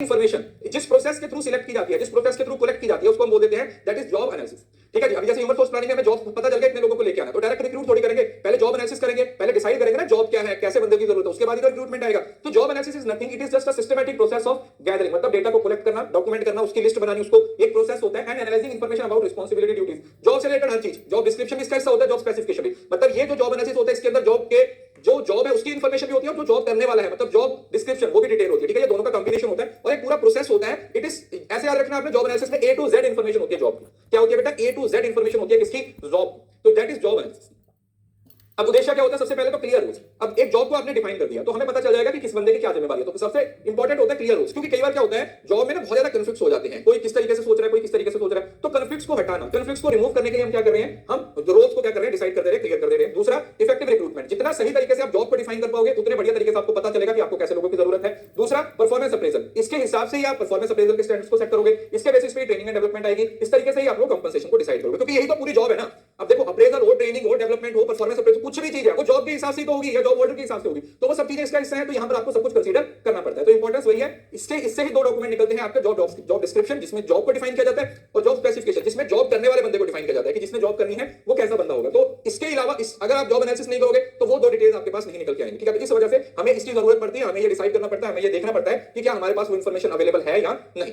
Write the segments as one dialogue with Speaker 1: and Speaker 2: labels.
Speaker 1: Information जिस process के through select की जाती है, जिस प्रोसेस के थ्रू कलेक्ट की जाती है, उसको हम बोल देते हैं दैट इज जॉब एनालिसिस। ठीक है जी। अभी जैसे ह्यूमन रिसोर्स प्लानिंग में हमें जॉब पता चल गया इतने लोगों को लेके आना, तो डायरेक्ट रिक्रूट थोड़ी करेंगे, पहले जॉब एनालिसिस करेंगे, पहले डिसाइड करेंगे ना जॉब क्या है, कैसे बंदे की जरूरत है, उसके बाद ही तो रिक्रूटमेंट आएगा। तो job analysis is nothing, it is just a systematic process of gathering, मतलब डेटा को कलेक्ट करना, डॉक्यूमेंट करना, उसकी लिस्ट बनानी, उसको एक प्रोसेस होता है, and analysing information about responsibility duties, job से रिलेटेड हर चीज। जॉब डिस्क्रिप्शन भी इसका हिस्सा होता है, जॉब स्पेसिफिकेशन भी, मतलब ये जो जॉब एनालिसिस होता है इसके अंदर जॉब के जो जॉब है उसकी इंफॉर्मेशन भी होती है और जो जॉब करने वाला है मतलब जॉब डिस्क्रिप्शन वो भी डिटेल होती है। ठीक है, ये दोनों का कॉम्बिनेशन होता है और एक पूरा प्रोसेस होता है। इट इज ऐसे याद रखना आपने, जॉब एनालिसिस में ए टू जेड इंफॉर्मेशन होती है जॉब की। क्या होती है बेटा? ए टू जेड इंफॉर्मेशन होती है किसकी? जॉब। तो दैट इज जॉब एनालिसिस। अब उद्देश्य क्या होता है? सबसे पहले तो क्लियर रूल्स। अब एक जॉब को आपने डिफाइन कर दिया तो हमें पता चल जाएगा कि किस बंदे की क्या जिम्मेदारी है। तो सबसे इंपॉर्टेंट होता है क्लियर रूल्स, क्योंकि कई बार क्या होता है जॉब में ना बहुत ज्यादा कन्फ्लिक्ट्स हो जाते हैं, कोई किस तरीके से सोच रहा है, कोई किस तरीके से सोच रहा है। तो कन्फ्लिक्ट्स को हटाना, कन्फ्लिक्ट्स को रिमूव करने के लिए हम क्या कर रहे हैं? हम रोल्स को क्या कर रहे हैं? डिसाइड कर दे रहे हैं, क्लियर कर दे रहे हैं। दूसरा, इफेक्टिव रिक्रूटमेंट। जितना सही तरीके से आप जॉब को डिफाइन कर पाओगे उतने बढ़िया तरीके से आपको पता चलेगा कि आपको कैसे लोगों की जरूरत है। दूसरा, परफॉर्मेंस अप्रेजल। इसके हिसाब से ही आप परफॉर्मेंस अप्रेजल के स्टैंडर्ड्स को सेट करोगे, इसके बेसिस पे ट्रेनिंग एंड डेवलपमेंट आएगी, इस तरीके से ही आप लोग कंपनसेशन को डिसाइड करोगे, क्योंकि यही तो पूरी जॉब है ना। अब देखो, अप्रेजल हो, ट्रेनिंग हो, डेवलपमेंट हो, परफॉर्मेंस अप्रेजल, कुछ भी चीज है वो जॉब के हिसाब से तो होगी या जॉब ऑर्डर के हिसाब से होगी, तो वो सब चीजें इसका हिस्सा है। तो यहां पर आपको सब कुछ कंसीडर करना पड़ता है। तो इंपॉर्टेंस वही है। इससे ही दो डॉक्यूमेंट निकलते हैं आपके, जॉब डिस्क्रिप्शन जिसमें जॉब को डिफाइन किया जाता है, और जॉब स्पेसिफिकेशन जिसमें जॉब करने वाले बंदे को डिफाइन किया जाता है कि जिसने जॉब करनी है वो कैसा बंदा होगा। तो इसके अलावा अगर आप जॉब एनालिसिस नहीं करोगे तो वो दो डिटेल्स आपके पास नहीं निकल के आएंगी। ठीक है, इस वजह से हमें इसकी जरूरत पड़ती है, हमें ये डिसाइड करना पड़ता है, हमें ये देखना पड़ता है कि क्या हमारे पास वो इन्फॉर्मेशन अवेलेबल है या नहीं।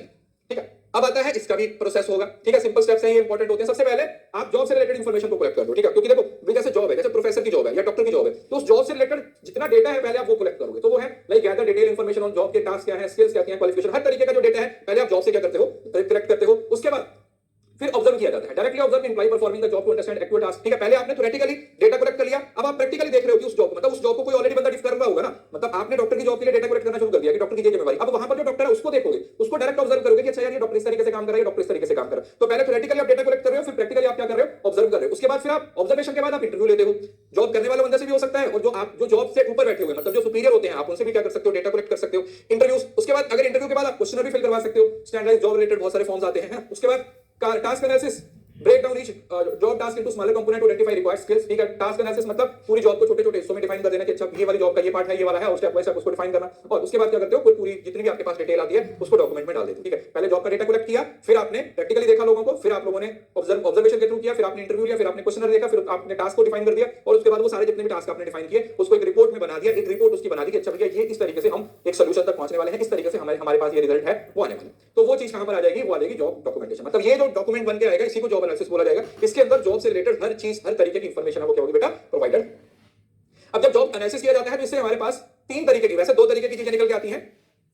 Speaker 1: ठीक है, अब आता है इसका भी प्रोसेस होगा। ठीक है, सिंपल स्टेप्स हैं, ये इंपॉर्टेंट होते हैं। सबसे पहले आप जॉब से रिलेटेड इंफॉर्मेशन को कलेक्ट कर दो। ठीक है, क्योंकि देखो जैसे जॉब है, जैसे प्रोफेसर की जॉब है या डॉक्टर की जॉब है, तो उस जॉब से रिलेटेड जितना डेटा है पहले आप वो कलेक्ट करोगे। तो वो है like gather detail information on job के टास्क क्या है, स्किल्स क्या है, क्वालिफिकेशन, हर तरीके का जो डेटा है पहले आप जॉब से क्या करते हो? कलेक्ट करते हो। उसके बाद फिर ऑब्जर्व किया जाता है, directly observe employ performing the job to understand actual task. ठीक है, पहले आपने थ्योरेटिकली डेटा कलेक्ट कर लिया, अब आप प्रैक्टिकली देख रहे हो कि उस जॉब मतलब उस जॉब को कोई ऑलरेडी बंदा कर रहा होगा ना। मतलब आपने डॉक्टर की जॉब के लिए डेटा कलेक्ट करना शुरू कर दिया कि डॉक्टर की ये जिम्मेदारी। अब वहां पर जो डॉक्टर है उसको देखोगे, उसको डायरेक्ट ऑब्जर्व करोगे कि अच्छा यार ये डॉक्टर इस तरीके से काम कर रहा है, डॉक्टर इस तरीके से काम कर रहा है। तो पहले थ्योरेटिकली आप डेटा कलेक्ट कर रहे हो, फिर प्रैक्टिकली आप क्या कर रहे हो? ऑब्जर्व कर रहे हो। उसके बाद फिर आप ऑब्जर्वेशन के बाद आप इंटरव्यू लेते हो। जॉब करने वाले बंदे से भी हो सकता है, और जो जॉब से ऊपर बैठे हुए मतलब जो सुपीरियर होते हैं आप उनसे भी क्या कर सकते हो? डेटा कलेक्ट कर सकते हो। इंटरव्यूज, उसके बाद अगर इंटरव्यू के बाद आप क्वेश्चन भी फिल करवा सकते हो, स्टैंडर्डाइज्ड जॉब रिलेटेड बहुत सारे फॉर्म्स आते हैं। उसके बाद task analysis, break down each job task into smaller component to identify required skills. ठीक है, टास्क एनालिसिस मतलब पूरी जॉब को छोटे छोटे हिस्सों में डिफाइन कर देना कि अच्छा ये वाली जॉब का ये पार्ट है, ये वाला है, और स्टेप बाय स्टेप उसको डिफाइन करना। और उसके बाद क्या करते हो? कोई पूरी जितनी भी आपके पास डिटेल आती है उसको डॉक्यूमेंट में डाल देते हो। ठीक है, पहले जॉब का डेटा कलेक्ट किया, फिर आपने प्रैक्टिकली देखा लोगों को, फिर आप लोगों ने ऑब्जर्वेशन के थ्रू किया, फिर आपने इंटरव्यू लिया, फिर आपने क्वेश्चनर देखा, फिर आपने टास्क को डिफाइन कर दिया, और उसके बाद वो सारे जितने भी टास्क आपने डिफाइन किए उसको एक रिपोर्ट में बना दिया। एक रिपोर्ट उसकी बना दी कि अच्छा भैया ये इस तरीके से हम एक सोल्यूशन तक पहुंचने वाले हैं, इस तरीके से हमारे पास ये रिजल्ट है वो आने वाला है। तो वो चीज कहां पर आ जाएगी? वो आ जाएगी जॉब डॉक्यूमेंटेशन। मतलब ये जो डॉक्यूमेंट बन के आएगा इसी को जॉब एनालिसिस बोला जाएगा। इसके अंदर जॉब से रिलेटेड हर चीज, हर तरीके की इंफॉर्मेशन है वो क्या होगी बेटा? प्रोवाइडेड। अब जब जॉब एनालिसिस किया जाता है तो इससे हमारे पास तीन तरीके की, वैसे दो तरीके की चीजें निकल के आती हैं।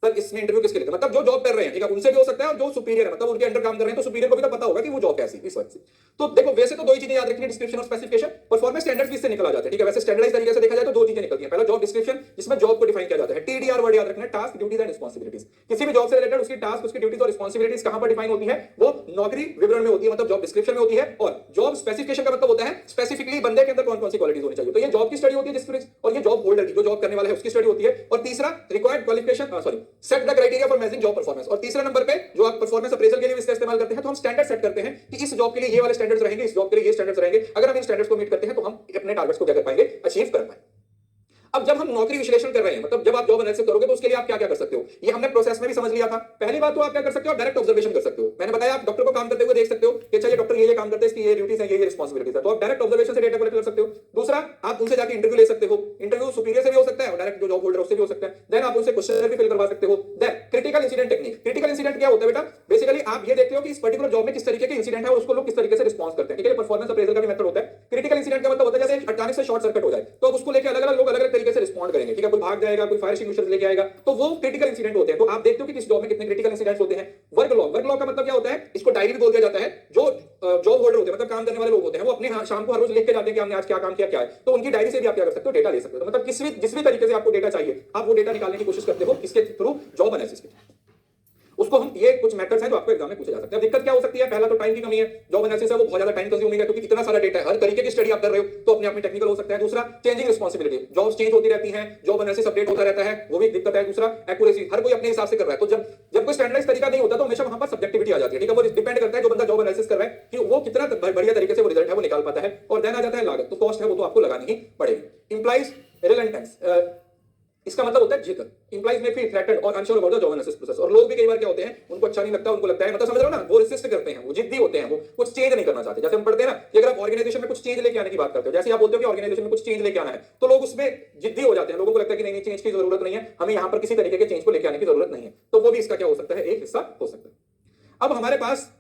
Speaker 1: सर इसमें इंटरव्यू किसके लिए? मतलब जो जॉब कर रहे हैं, ठीक है, उनसे भी हो सकता है, और जो सुपीरियर है मतलब उनके अंडर काम कर रहे हैं तो सुपीरियर को भी तो पता होगा कि वो जॉब कैसी इस वक्त से। तो देखो वैसे तो दो ही चीजें याद रखनी है, डिस्क्रिप्शन और स्पेसिफिकेशन। परफॉर्मेंस स्टैंडर्ड्स भी इससे निकल आ जाते हैं। ठीक है, वैसे स्टैंडर्डाइज्ड तरीके से देखा जाए तो दो चीजें निकलती हैं। पहला जॉब डिस्क्रिप्शन जिसमें जॉब को डिफाइन किया जाता है, टीडीआर वर्ड याद रखना है, टास्क ड्यूटीज एंड रिस्पांसिबिलिटीज। किसी भी जॉब से रिलेटेड उसकी टास्क, उसकी ड्यूटीज और रिस्पांसिबिलिटीज कहां पर डिफाइन होती है? वो नौकरी विवरण में होती है, मतलब जॉब डिस्क्रिप्शन में होती है। और जॉब स्पेसिफिकेशन का मतलब होता है स्पेसिफिकली बंदे के अंदर कौन कौन सी क्वालिटीज होनी चाहिए। तो ये जॉब की स्टडी होती है जिसमें, और ये जॉब होल्डर की, जो जॉब करने वाला है उसकी स्टडी होती है। और तीसरा required qualification, sorry set the criteria for measuring job performance. और तीसरे नंबर पे जो आप परफॉर्मेंस अप्रेजल के लिए इसका इस्तेमाल करते हैं, तो हम स्टैंडर्ड सेट करते हैं कि इस जॉब के लिए ये वाले स्टैंडर्ड्स रहेंगे, इस जॉब के लिए ये स्टैंडर्ड्स रहेंगे। अगर हम इन स्टैंडर्ड्स को मीट करते हैं तो हम अपने टारगेट्स को क्या कर पाएंगे? अचीव कर पाएंगे। अब जब हम नौकरी विश्लेषण कर रहे हैं, मतलब जब आप जॉब एनालिसिस करोगे तो उसके लिए आप क्या क्या कर सकते हो? ये हमने प्रोसेस में भी समझ लिया था। पहली बात तो आप क्या कर सकते हो? डायरेक्ट ऑब्जर्वेशन कर सकते हो। मैंने बताया आप डॉक्टर को काम करते हुए देख सकते हो कि अच्छा ये डॉक्टर ये काम करते हैं, इसकी ये ड्यूटीज हैं, ये रिस्पांसिबिलिटीज है। तो आप डायरेक्ट ऑब्जर्वेशन से डेटा कलेक्ट कर सकते हो। दूसरा, आप उनसे जाकर इंटरव्यू ले सकते हो। इंटरव्यू सुपीरियर से भी हो सकता है और डायरेक्ट जो जॉब होल्डर उससे भी हो सकता है। देन आप उनसे क्वेश्चन भी फिल करवा सकते हो। Then critical incident technique. Critical incident क्या होता है बेटा? बेसिकली आप ये देखते हो कि इस पर्टिकुलर जॉब में किस तरीके के इंसिडेंट है और उसको लोग किस तरीके से रिस्पॉन्स करते हैं। ठीक है, परफॉर्मेंस अप्रेजल का भी मेथड होता है। क्रिटिकल इंसिडेंट का मतलब होता है जैसे अचानक से शॉर्ट सर्किट हो जाए तो अब उसको लेकर अलग अलग लोग अलग अलग तरीके से रिस्पॉन्ड करेंगे। ठीक है, कोई भाग जाएगा, कोई फायर एक्सटिंग्विशर लेके आएगा, तो वो क्रिटिकल इंसिडेंट होते हैं। तो आप देखते हो कि किस जॉब में कितने क्रिटिकल इंसिडेंट्स होते हैं। वर्क लॉग का मतलब क्या होता है? इसको डायरी भी बोल दिया जाता है। जो जॉब होल्डर होते हैं मतलब काम करने वाले लोग होते हैं, वो अपने शाम को हर रोज लिख के जाते हैं कि हमने आज क्या काम किया, क्या है। तो उनकी डायरी से भी आप क्या कर सकते हो? डेटा ले सकते हो। तो मतलब जिस भी तरीके से आपको डेटा चाहिए आप वो डेटा निकालने की कोशिश करते हो इसके थ्रू जॉब एनालिसिस के। उसको हम ये कुछ मेथड्स हैं जो आपको एग्जाम में पूछे जा सकते हैं। दिक्कत क्या हो सकती है? पहला तो टाइम की कमी है। जॉब एनालिसिस है वो बहुत ज्यादा टाइम कंज्यूमिंग है, क्योंकि इतना सारा डेटा है, हर तरीके की स्टडी आप कर रहे हो तो अपने आप में टेक्निकल हो सकता है। दूसरा, चेंजिंग रिस्पांसिबिलिटी, जॉब्स चेंज होती रहती हैं, जॉब एनालिसिस अपडेट होता रहता है, वो भी दिक्कत है। दूसरा, एक्यूरेसी, हर कोई अपने हिसाब से कर रहा है, तो जब कोई स्टैंडर्डाइज्ड तरीका नहीं होता तो हमेशा वहां पर सब्जेक्टिविटी आ जाती है। ठीक है, वो डिपेंड करता है जो बंदा जॉब एनालिसिस कर रहा है कि वो कितना बढ़िया तरीके से वो रिजल्ट है वो निकाल पाता है। और देन आ जाता है लागत, तो कॉस्ट है वो तो आपको लगानी ही पड़ेगी। इंप्लाइज रिलेवेंस, इसका मतलब होता है जिद। इंप्लाइज में फील थ्रेटन्ड और unsure about the job analysis process. और लोग भी कई बार क्या होते हैं, उनको अच्छा नहीं लगता, उनको लगता है, मतलब समझ रहे हो ना, वो रेसिस्ट करते हैं, वो जिद्दी होते हैं, वो कुछ चेंज नहीं करना चाहते। जैसे हम पढ़ते हैं ना कि अगर आप ऑर्गेनाइजेशन में कुछ चेंज लेके आने की बात करते हो, जैसे आप बोलते हो कि ऑर्गेनाइजेशन में कुछ चेंज लेके आना है, तो लोग उसमें जिद्दी हो जाते हैं, लोगों को लगता है कि नहीं चेंज की जरूरत नहीं है, हमें यहां पर किसी तरीके के चेंज को लेके आने की जरूरत नहीं है। तो वो भी इसका क्या हो सकता है, एक हिस्सा हो सकता है। अब हमारे पास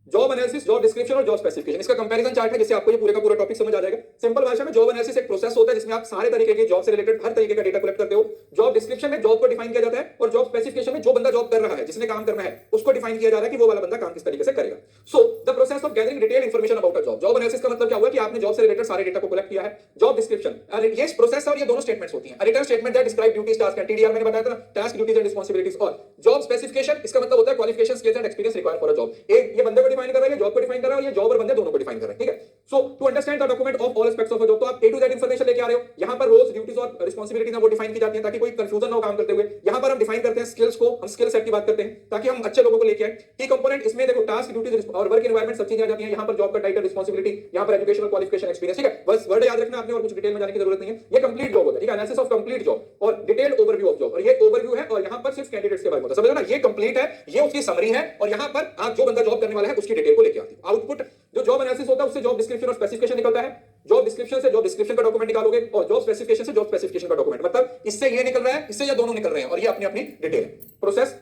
Speaker 1: जॉब एनालिसिस, जॉब डिस्क्रिप्शन और जॉब स्पेसिफिकेशन, इसका कंपैरिजन चार्ट है, जिससे आपको ये पूरे का पूरा टॉपिक समझ आ जाएगा। सिंपल भाषा में जॉब एनालिसिस एक प्रोसेस होता है जिसमें आप सारे तरीके के जॉब से रिलेटेड हर तरीके का डेटा कलेक्ट करते हो। जॉब डिस्क्रिप्शन में जॉब को डिफाइन किया जाता है और जॉब स्पेसिफिकेशन में जो बंदा जॉब कर रहा है, जिसने काम करना है, उसको डिफाइन किया जा रहा है कि वो वाला बंदा काम किस तरीके से करेगा। So the process of gathering detail information about a job. Job analysis का मतलब क्या हुआ कि आपने जॉब से रिलेटेड सारे डेटा को कलेक्ट किया है। जॉब डिस्क्रिप्शन, ये प्रोसेस और ये दोनों स्टेटमेंट्स होती हैं। Return statement that describe duties, task and TDR मैंने बताया था ना, टास्क ड्यूटीज एंड रिस्पांसिबिलिटीज। और जॉब स्पेसिफिकेशन, इसका मतलब होता है qualification, skills and experience required for a job. ये बंदे को डिफाइन कर रहा है, जॉब को डिफाइन कर रहा है, और ये जॉब और बंदे दोनों को डिफाइन कर रहे हैं, ठीक है। So to understand the document of all aspects of a job, तो आप ए टू जेड इंफॉर्मेशन लेके आ रहे हो। यहां पर रोल्स, ड्यूटीज और रिस्पांसिबिलिटीज वो डिफाइन की जाती हैं ताकि कोई कंफ्यूजन ना हो काम करते हुए। यहां पर हम डिफाइन करते हैं स्किल्स को, हम स्किल सेट की बात करते हैं ताकि हम अच्छे लोगों को लेके आए। की कंपोनेंट इसमें देखो, टास्क, ड्यूटीज और वर्क एनवायरनमेंट सब चीजें आ जाती हैं। यहां पर जॉब का टाइटल, रिस्पांसिबिलिटी, यहां पर एजुकेशनल क्वालिफिकेशन, एक्सपीरियंस, ठीक है। बस वर्ड याद रखना आपने और कुछ डिटेल में जाने की जरूरत नहीं है। ये कंप्लीट जॉब होता है, ठीक है, एनालिसिस ऑफ कंप्लीट जॉब और डिटेल्ड ओवरव्यू ऑफ जॉब। और ये ओवरव्यू है और यहां पर सिर्फ कैंडिडेट्स के बारे में होता है, समझ लो ना। ये कंप्लीट है, ये उसकी समरी है, और यहां पर आप जो बंदा जॉब करने वाला है उसकी डिटेल को लेके आते हो। आउटपुट जो जॉब एनालिसिस होता है उससे जॉब डिस्क्रिप्शन और स्पेसिफिकेशन निकलता है। जॉब डिस्क्रिप्शन से जॉब डिस्क्रिप्शन का डॉक्यूमेंट निकालोगे और जॉब स्पेसिफिकेशन से जॉब स्पेसिफिकेशन का डॉक्यूमेंट। मतलब इससे ये निकल रहा है, इससे ये दोनों निकल रहे हैं, और ये अपनी अपनी डिटेल है। प्रोसेस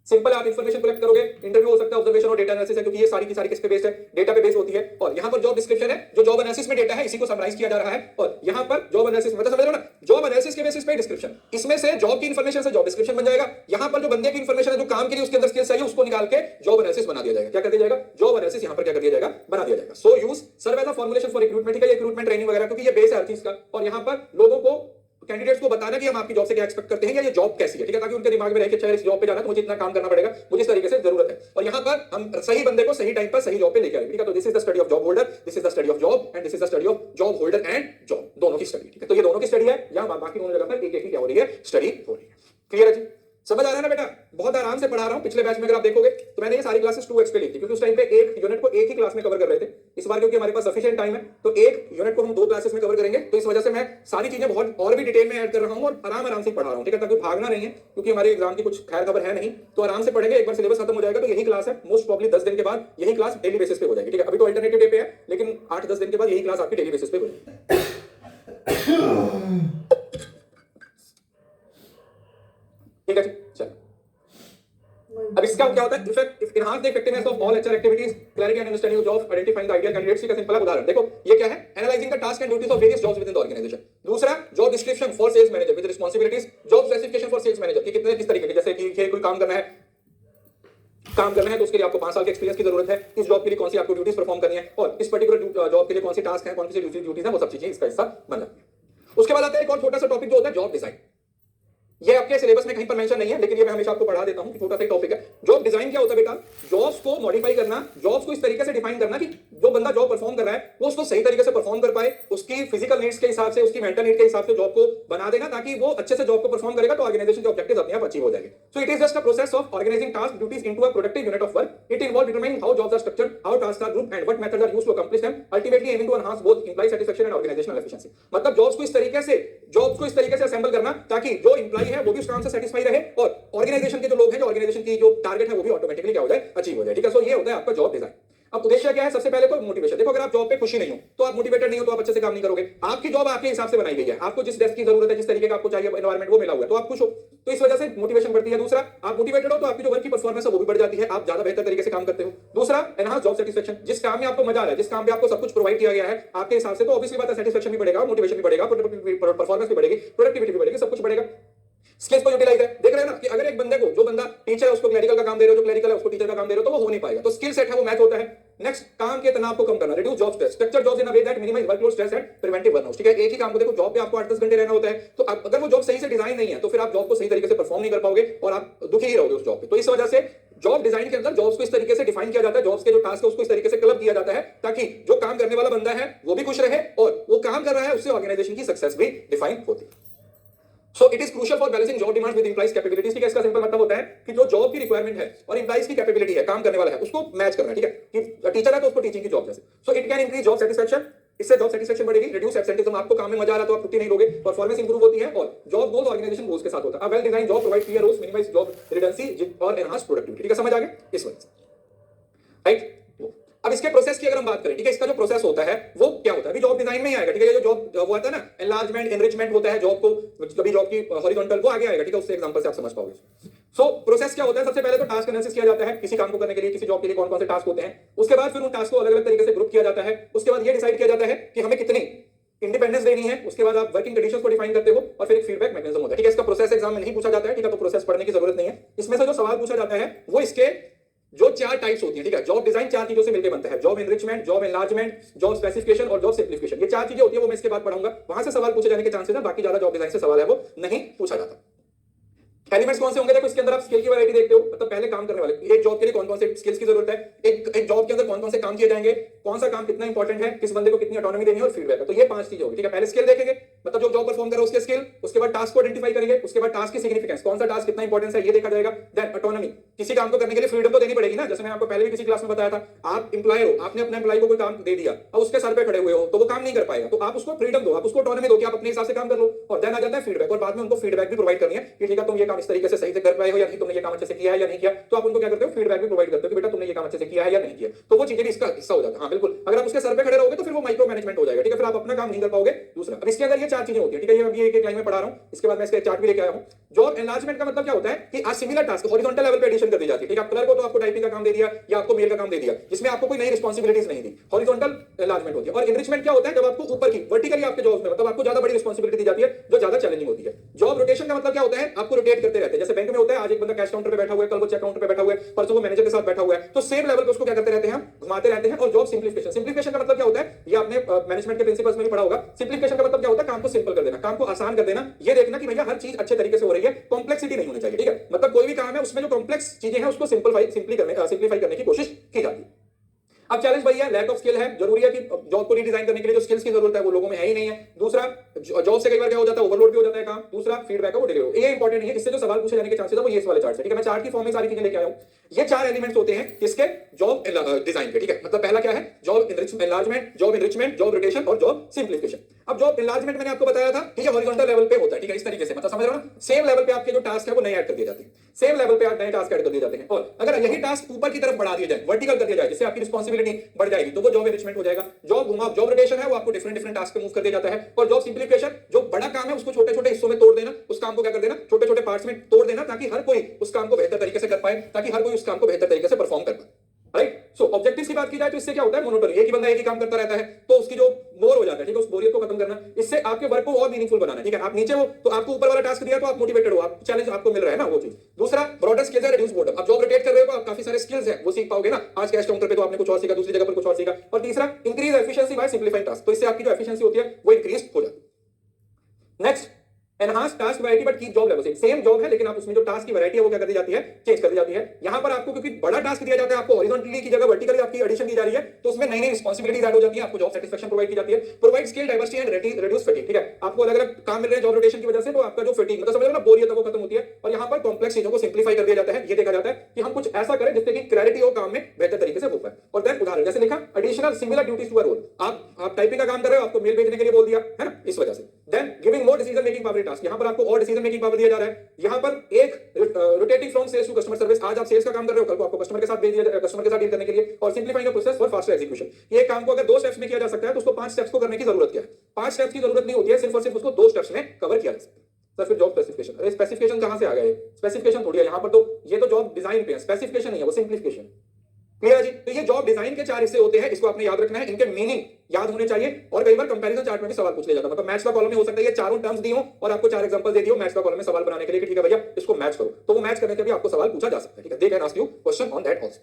Speaker 1: सिंपल, आप इंफॉर्मेशन कलेक्ट करोगे, इंटरव्यू हो सकता है, ऑब्जर्वेशन और डेटा एनालिसिस है, क्योंकि ये सारी की सारी किस पे बेस्ड है, डेटा पे बेस्ड होती है। और यहां पर जॉब डिस्क्रिप्शन है, जो जॉब एनालिसिस में डेटा है इसी को समराइज किया जा रहा है। और यहां पर जॉब एनालिसिस, मतलब समझ रहे हो ना, जॉब एनालिसिस के बेसिस पे डिस्क्रिप्शन, इसमें से जॉब की इंफॉर्मेशन से जॉब डिस्क्रिप्शन बन जाएगा। यहां पर जो बंदे की इंफॉर्मेशन है, जो काम के लिए उसके अंदर स्किल्स चाहिए, उसको निकाल के जॉब एनालिसिस बना दिया जाएगा। क्या कर दिया जाएगा, जॉब एनालिसिस यहां पर क्या कर दिया जाएगा, बना दिया जाएगा। So use serve as a formulation for recruitment, ठीक है, रिक्रूटमेंट ट्रेनिंग वगैरह, क्योंकि ये बेस है हर चीज का। और यहां पर लोगों को, कैंडिडेट्स को बताना कि हम आपकी जॉब से क्या एक्सपेक्ट करते हैं या ये जॉब कैसी है, ठीक है, ताकि उनके दिमाग में रहे कि अच्छा इस जॉब पे जाना है तो मुझे इतना काम करना पड़ेगा, मुझे इस तरीके से जरूरत है। और यहां पर हम सही बंदे को सही टाइम पर सही जॉब पे लेके आएंगे, ठीक है। तो this is the study of job holder, this is the study of job, and this is the study of job holder and job, दोनों की स्टडी, ठीक है। तो ये दोनों की स्टडी है, यहां बाकी दोनों जगह पर एक एक ही क्या हो रही है, स्टडी हो रही है। क्लियर है जी, समझ आ रहा है ना बेटा? बहुत आराम से पढ़ा रहा हूं। पिछले बैच में अगर आप देखोगे तो मैंने ये सारी क्लासेस 2x पे ली थी, क्योंकि उस टाइम पे एक यूनिट को एक ही क्लास में कवर कर रहे थे। इस बार क्योंकि हमारे पास सफिशिएंट टाइम है तो एक यूनिट को हम 2 क्लासेस में कवर करेंगे, तो इस वजह से मैं सारी चीजें बहुत और भी डिटेल में ऐड कर रहा हूं और आराम से पढ़ा रहा हूं, ठीक है, ताकि भागना नहीं है, क्योंकि हमारे एग्जाम की कुछ खैर खबर है नहीं। तो आराम से पढ़ेंगे, एक बार सिलेबस खत्म हो जाएगा तो यही क्लास है, मोस्ट प्रॉब्ली 10 दिन के बाद यही क्लास डेली बेसिस पे हो जाएगी, ठीक है। अभी तो अल्टरनेटिव डे पे है, लेकिन 8-10 दिन के बाद यही क्लास आपकी डेली बेसिस पे हो जाएगी, ठीक है जी। चलो, अब इसका क्या होता है, effect enhance the effectiveness of all HR activities, clarity and understanding of jobs, identifying the ideal candidates का सिंपल उदाहरण देखो। ये क्या है, analysing the task and duties of various jobs within the organisation. दूसरा, job description for sales manager with responsibilities, job specification for sales manager कि कितने किस तरीके के, जैसे कि कोई काम करना है तो उसके लिए आपको 5 साल के एक्सपीरियंस की जरूरत है, इस जॉब के लिए कौन सी आपको ड्यूटीज परफॉर्म करनी है, और इस पर्टिकुलर जॉब के लिए कौन सी टास्क है, कौन सी ड्यूटीज है, वो सब चीजें इसका हिस्सा बन जाती है। उसके बाद आता है एक और छोटा सा टॉपिक जो होता है जॉब डिजाइन। ये आपके सिलेबस में कहीं पर मेंशन नहीं है, लेकिन ये मैं हमेशा आपको पढ़ा देता हूं कि छोटा सा टॉपिक है। जॉब डिजाइन क्या होता है बेटा, जॉब्स को मॉडिफाई करना, जॉब्स को इस तरीके से डिफाइन करना कि जो बंदा जॉब परफॉर्म कर रहा है वो उसको सही तरीके से परफॉर्म कर पाए, उसकी फिजिकल नीड्स के हिसाब से, उसकी मेंटल नीड के हिसाब से जॉब को बना देना, ताकि वो अच्छे से जॉब को परफॉर्म करेगा तो ऑर्गेनाइजेशन के ऑब्जेक्टिव्स अपने आप अचीव हो जाएंगे। So it is just a process of organising task duties into a productive unit of work. It involve determining how jobs are structured, how tasks are grouped and what methods are used to accomplish them, ultimately aiming to enhance both employ satisfaction and organisational efficiency. मतलब jobs को इस तरीके से assemble करना ताकि जो employ है वो भी उस काम से सेटिस्फाई रहे, और ऑर्गेनाइजेशन के जो लोग हैं, जो ऑर्गेनाइजेशन की जो टारगेट है वो भी ऑटोमेटिकली क्या हो जाए, अचीव हो जाए, ठीक है। सो ये होता है आपका जॉब डिजाइन। अब उद्देश्य क्या है, सबसे पहले तो मोटिवेशन। देखो, अगर आप जॉब पे खुशी नहीं हो तो आप मोटिवेटेड नहीं हो तो आप अच्छे से काम नहीं करोगे। आपकी जॉब आपके हिसाब से बनाई गई है, आपको जिस डेस्क की जरूरत है, जिस तरीके का आपको चाहिए एनवायरनमेंट वो मिला हुआ है, तो आप खुश हो, तो इस वजह से मोटिवेशन बढ़ती है। दूसरा, आप मोटिवेटेड हो तो आपकी जो वर्क की परफॉर्मेंस है वो भी बढ़ जाती है, आप ज्यादा बेहतर तरीके से काम करते हो। दूसरा, एनहांस जॉब सेटिस्फैक्शन, जिस काम में आपको मजा आ रहा है, जिस काम में आपको सब कुछ प्रोवाइड किया गया है आपके हिसाब से, तो ऑब्वियसली बात है सेटिस्फैक्शन भी बढ़ेगा, मोटिवेशन भी बढ़ेगा, परफॉर्मेंस भी बढ़ेगी, प्रोडक्टिविटी भी बढ़ेगी, सब कुछ बढ़ेगा। स्किल्स को यूटिलाइज है, देख रहे हैं ना कि अगर एक बंदे को, जो बंदा टीचर है उसको क्लरिकल का काम दे रहे हो, जो क्लरिकल है उसको टीचर का काम दे रहे हो, तो वो हो नहीं पाएगा। तो स्किल सेट है वो मैच होता है। नेक्स्ट, काम के तनाव को कम करना, reduce job stress, structure jobs in a way that minimise workload stress and preventive burnout, ठीक है। एक ही काम को देखो, जॉब पे आपको 8-10 घंटे रहना होता है, तो अगर वो जॉब सही से डिजाइन नहीं है तो फिर आप जॉब को सही तरीके से परफॉर्म नहीं कर पाओगे और आप दुखी ही रहोगे उस जॉब पे। तो इस वजह से जॉब डिजाइन के अंदर जॉब्स को इस तरीके से डिफाइन किया जाता है, जॉब्स के जो टास्क है उसको इस तरीके से क्लब किया जाता है, ताकि जो काम करने वाला बंदा है वो भी खुश रहे और वो काम कर रहा है उससे ऑर्गेनाइजेशन की सक्सेस भी डिफाइन होती है। So it is crucial for balancing job demands with employees capabilities, ठीक है। इसका सिंपल मतलब होता है कि जो जॉब की रिक्वायरमेंट है और एम्प्लॉइज की कैपेबिलिटी है, काम करने वाला है, उसको मैच करना, ठीक है। कि टीचर है तो उसको टीचिंग की जॉब जैसे। So it can increase job satisfaction, इससे जॉब सेटिस्फेक्शन बढ़ेगी, रिड्यूस एब्सेंटिज्म, आपको काम में मजा आ रहा तो आप छुट्टी नहीं लोगे, परफॉर्मेंस इंप्रूव होती है, और जॉब गोल्स ऑर्गेनाइजेशन गोल्स के साथ होता है। Well design job provide clear roles, minimise job redundancy और एनहांस प्रोडक्टिविटी। ठीक है, समझ आ गया इस वजह से, राइट। अब इसके प्रोसेस की अगर हम बात करें, ठीक है, इसका जो प्रोसेस होता है वो क्या होता है, अभी जॉब डिजाइन में ही आएगा, ठीक है, ये जो जॉब वो आता है ना, एनलार्जमेंट एनरिचमेंट होता है जॉब को, कभी जॉब की हॉरिजॉन्टल, वो आगे आएगा, ठीक है, उससे एग्जांपल से आप समझ पाओगे। सो प्रोसेस क्या होता है, सबसे पहले तो टास्क एनालिसिस किया जाता है, किसी काम को करने के लिए, किसी जॉब के लिए कौन कौन से टास्क होते हैं, उसके बाद फिर उन टास्क को अलग अलग तरीके से ग्रुप किया जाता है, उसके बाद ये डिसाइड किया जाता है कि हमें कितनी इंडिपेंडेंस देनी है, उसके बाद आप वर्किंग कंडीशंस को डिफाइन करते हो, और फिर एक फीडबैक मैकेनिज्म होता है, ठीक है। इसका प्रोसेस एग्जाम में नहीं पूछा जाता है, ठीक है, तो प्रोसेस पढ़ने की जरूरत नहीं है। इसमें से जो सवाल पूछा जाता है वो इसके जो चार टाइप्स होती है, ठीक है, जॉब डिजाइन चार चीजों से मिलकर बनता है, job enrichment, job enlargement, job specification और जॉब सिंप्लीफिकेशन, ये चार चीजें होती है, वो मैं इसके बाद पढ़ाऊंगा, वहां से सवाल पूछे जाने के चांसेस है, बाकी ज्यादा जॉब डिजाइन से सवाल है वो नहीं पूछा जाता। एलिमेंट्स कौन से होंगे, देखो इसके अंदर आप स्किल की वैरायटी देखते हो, मतलब पहले काम करने वाले, एक जॉब के लिए कौन कौन से स्किल्स की जरूरत है, एक जॉब के अंदर कौन कौन से काम किए जाएंगे, कौन सा काम कितना इंपॉर्टेंट है, किस बंदे को कितनी ऑटोनॉमी देनी है, और फीडबैक है, तो ये पांच चीजें होगी, ठीक है। पहले स्किल देखेंगे, मतलब जो जॉब परफॉर्म कर रहा है उसके स्किल, उसके बाद टास्क को आइडेंटिफाई करेंगे, उसके बाद टास्क की सिग्निफिकेंस, कौन सा टास्क कितना इंपॉर्टेंस है ये देखा जाएगा, देन ऑटोनॉमी, किसी काम को करने के लिए फ्रीडम तो देनी पड़ेगी ना, जैसे मैं आपको पहले भी किसी क्लास में बताया था, आप एम्प्लॉयर हो, आपने अपने एम्प्लॉय को कोई काम दे दिया, अब उसके सर पे खड़े हुए हो तो वो काम नहीं कर पाएगा, तो आप उसको फ्रीडम दो, आप उसको ऑटोनॉमी दो कि आप अपने हिसाब से काम कर लो, और देन आ जाता है फीडबैक, और बाद में उनको फीडबैक भी प्रोवाइड करनी है कि ठीक है तुम ये काम इस तरीके से सही से कर पाए हो या नहीं, तुमने ये काम अच्छे से किया है या नहीं किया, तो आप उनको क्या करते हो, फीडबैक भी प्रोवाइड करते हो कि बेटा तुमने ये काम अच्छे से किया है या नहीं किया, तो वो चीजें भी इसका हिस्सा हो जाता है। हाँ बिल्कुल, अगर आप उसके सर पे खड़े रहोगे तो फिर वो माइक्रो मैनेजमेंट हो जाएगा, ठीक है, फिर आप अपना काम नहीं कर पाओगे। दूसरा, अब इसके अंदर ये चार चीजें होती है, ठीक है, ये अभी एक लाइन में पढ़ा रहा हूं, इसके बाद मैं इसका चार्ट भी लेके आया हूं। जॉब एनलार्जमेंट का मतलब क्या होता है कि आज सिमिलर टास्क हॉरिजॉन्टल लेवल पे एडिशन कर दी जाती है, ठीक है, आप क्लर्क को तो आपको टाइपिंग का काम दे दिया या आपको मेल का काम दे दिया, जिसमें आपको कोई नई रिस्पांसिबिलिटीज नहीं दी, हॉरिजॉन्टल एनलार्जमेंट होती है। और एनरिचमेंट क्या होता है, जब आपको ऊपर की वर्टिकली आपके जॉब्स में, मतलब आपको ज्यादा बड़ी रिस्पांसिबिलिटी दी जाती है जो ज्यादा चैलेंजिंग होती है। जॉब रोटेशन का मतलब क्या होता है, आपको रोटेट करते रहते हैं, जैसे बैंक में होता है, आज एक बंदा कैश काउंटर पे बैठा हुआ है, कल वो चेक काउंटर पे बैठा हुआ है, परसों वो मैनेजर के साथ बैठा हुआ है, तो सेम लेवल पे उसको क्या करते रहते हैं, घुमाते रहते हैं। और जॉब सिंप्लीफिकेशन, सिंप्लीफिकेशन का मतलब क्या होता है, ये आपने मैनेजमेंट के प्रिंसिपल्स में भी पढ़ा होगा, सिंप्लीफिकेशन का मतलब क्या होता है, काम को सिंपल कर देना, काम को आसान कर देना, ये देखना कि भैया हर चीज अच्छे तरीके से हो रही है, कॉम्प्लेक्सिटी नहीं होनी चाहिए, ठीक है, मतलब कोई भी काम है उसमें जो कॉम्प्लेक्स चीजें हैं उसको सिंप्लीफाई करने की कोशिश की जाती है। अब चैलेंज वही है, लैक ऑफ स्किल है, जरूरी है कि जॉब को रीडिजाइन करने के लिए जो स्किल्स की जरूरत है वो लोगों में है ही नहीं है। दूसरा, जॉब से कई बार क्या हो जाता है, ओवरलोड भी हो जाता है काम। दूसरा, फीडबैक है वो डिले हो, ये इंपॉर्टेंट नहीं है, इससे जो सवाल पूछे जाने के चांसेस है वो ये वाले चार्ट है, ठीक है, मैं चार्ट की फॉर्म में सारी चीजें लेके आया हूं। ये चार एलिमेंट्स होते हैं किसके, जॉब डिजाइन के, ठीक है, मतलब पहला क्या है, job enlargement, job enrichment, job rotation और जॉब सिंप्लीफिकेशन। अब जॉब एनलार्जमेंट मैंने आपको बताया था, ठीक है, हॉरिजॉन्टल लेवल पे होता है, ठीक है, इस तरीके से, मतलब समझ रहे हो ना, सेम लेवल पे आपके जो टास्क है वो नए ऐड कर दिए जाते हैं, सेम लेवल पे आप नए टास्क ऐड कर दिए जाते हैं, और अगर यही टास्क ऊपर की तरफ बढ़ा दिया जाए, वर्टिकल कर दिया जाए, जिससे आपकी रिस्पांसिबिलिटी बढ़ जाएगी, तो वो जॉब एनरिचमेंट हो जाएगा। जॉब रोटेशन है वो आपको डिफरेंट टास्क पे मूव कर दिया जाता है, और जॉब सिंप्लीफिकेशन, जो बड़ा काम है उसको छोटे छोटे हिस्सों में तोड़ देना, उस काम को क्या कर देना, छोटे छोटे पार्ट्स में तोड़ देना, ताकि हर कोई उस काम को बेहतर तरीके से कर पाए, ताकि हर कोई उस काम को बेहतर तरीके से परफॉर्म कर पाए, राइट। सो ऑब्जेक्टिव्स की बात की जाए तो इससे क्या होता है, मोनोटोनी, एक ही बंदा एक ही काम करता रहता है तो उसकी जो बोर हो जाता है, ठीक है, उस बोरियत को खत्म करना, इससे आपके वर्क को और मीनिंगफुल बनाना, ठीक है, आप नीचे हो तो आपको ऊपर वाला टास्क दिया तो आप मोटिवेटेड हो, आप चैलेंज आपको मिल रहा है ना वो चीज। दूसरा, ब्रॉडर स्किल्स है, रिड्यूस बोर्डम, आप जॉब रोटेट कर रहे हो तो आप काफी सारे स्किल्स है वो सीख पाओगे ना, आज कैश काउंटर पे तो आपने कुछ और सीखा, दूसरी जगह पर कुछ और सीखा। और तीसरा, increase efficiency by simplifying task, तो इससे आपकी जो एफिशिएंसी होती है वो इंक्रीज हो जाती है। Next, enhance task variety but keep job level, same job है लेकिन आप उसमें जो टास्क की वैरायटी है वो क्या कर दी जाती है, चेंज कर दी जाती है। यहां पर आपको क्योंकि बड़ा टास्क दिया जाता है, आपको हॉरिजॉन्टली की जगह वर्टिकली आपकी एडिशन की जा रही है, तो उसमें नई नई रिस्पांसिबिलिटीज ऐड हो जाती है, आपको जॉब सेटिस्फैक्शन प्रोवाइड की जाती है। Provide skill diversity and reduce fatigue, ठीक है, आपको अलग अलग काम मिल रहे हैं जॉब रोटेशन की वजह से, तो आपका जो फटीग मतलब समझ लो ना, बोरियत वो खत्म होती है। और यहां पर कॉम्प्लेक्स चीजों को सिंप्लीफाई कर दिया जाता है, ये देखा जाता है कि हम कुछ ऐसा करें जिससे कि क्लैरिटी हो काम में बेहतर तरीके से हो पाए। और देन उदाहरण जैसे लिखा, additional similar duties to a role, आप टाइपिंग का काम कर रहे हो, आपको मेल भेजने के लिए बोल दिया है ना, इस वजह से। Then giving more decision making power task, यहां पर आपको और डिसीजन मेकिंग पावर दिया जा रहा है। यहां पर एक rotating from sales to customer service, आज आप सेल्स का काम कर रहे हो, कल को आपको कस्टमर के साथ भेज दिया, कस्टमर के साथ डील करने के लिए। और simplifying the process for faster execution, ये काम को अगर 2 स्टेप्स में किया जा सकता है तो उसको 5 स्टेप्स को करने की जरूरत क्या है, 5 स्टेप्स की जरूरत नहीं होती है, सिर्फ और सिर्फ उसको 2 स्टेप्स में कवर किया जा सकता है। सर फिर जॉब स्पेसिफिकेशन, अरे स्पेसिफिकेशन कहां से आ गया, स्पेसिफिकेशन थोड़ी है यहां पर, तो ये तो जॉब डिजाइन पे है, स्पेसिफिकेशन नहीं है, वो सिंप्लीफिकेशन। क्लियर है जी, तो ये जॉब डिजाइन के 4 हिस्से होते हैं, इसको आपने याद रखना है, इनके मीनिंग याद होने चाहिए। और कई बार कंपैरिजन चार्ट में भी सवाल पूछ लिया जाता है, मतलब मैच का कॉलम में हो सकता है ये चारों टर्म्स दी हो और आपको 4 एग्जांपल दे दियो मैच का कॉलम में सवाल बनाने के लिए कि ठीक है भैया इसको मैच करो, तो वो मैच करने के भी आपको सवाल पूछा जा सकता है, ठीक है, they can ask you question on that also.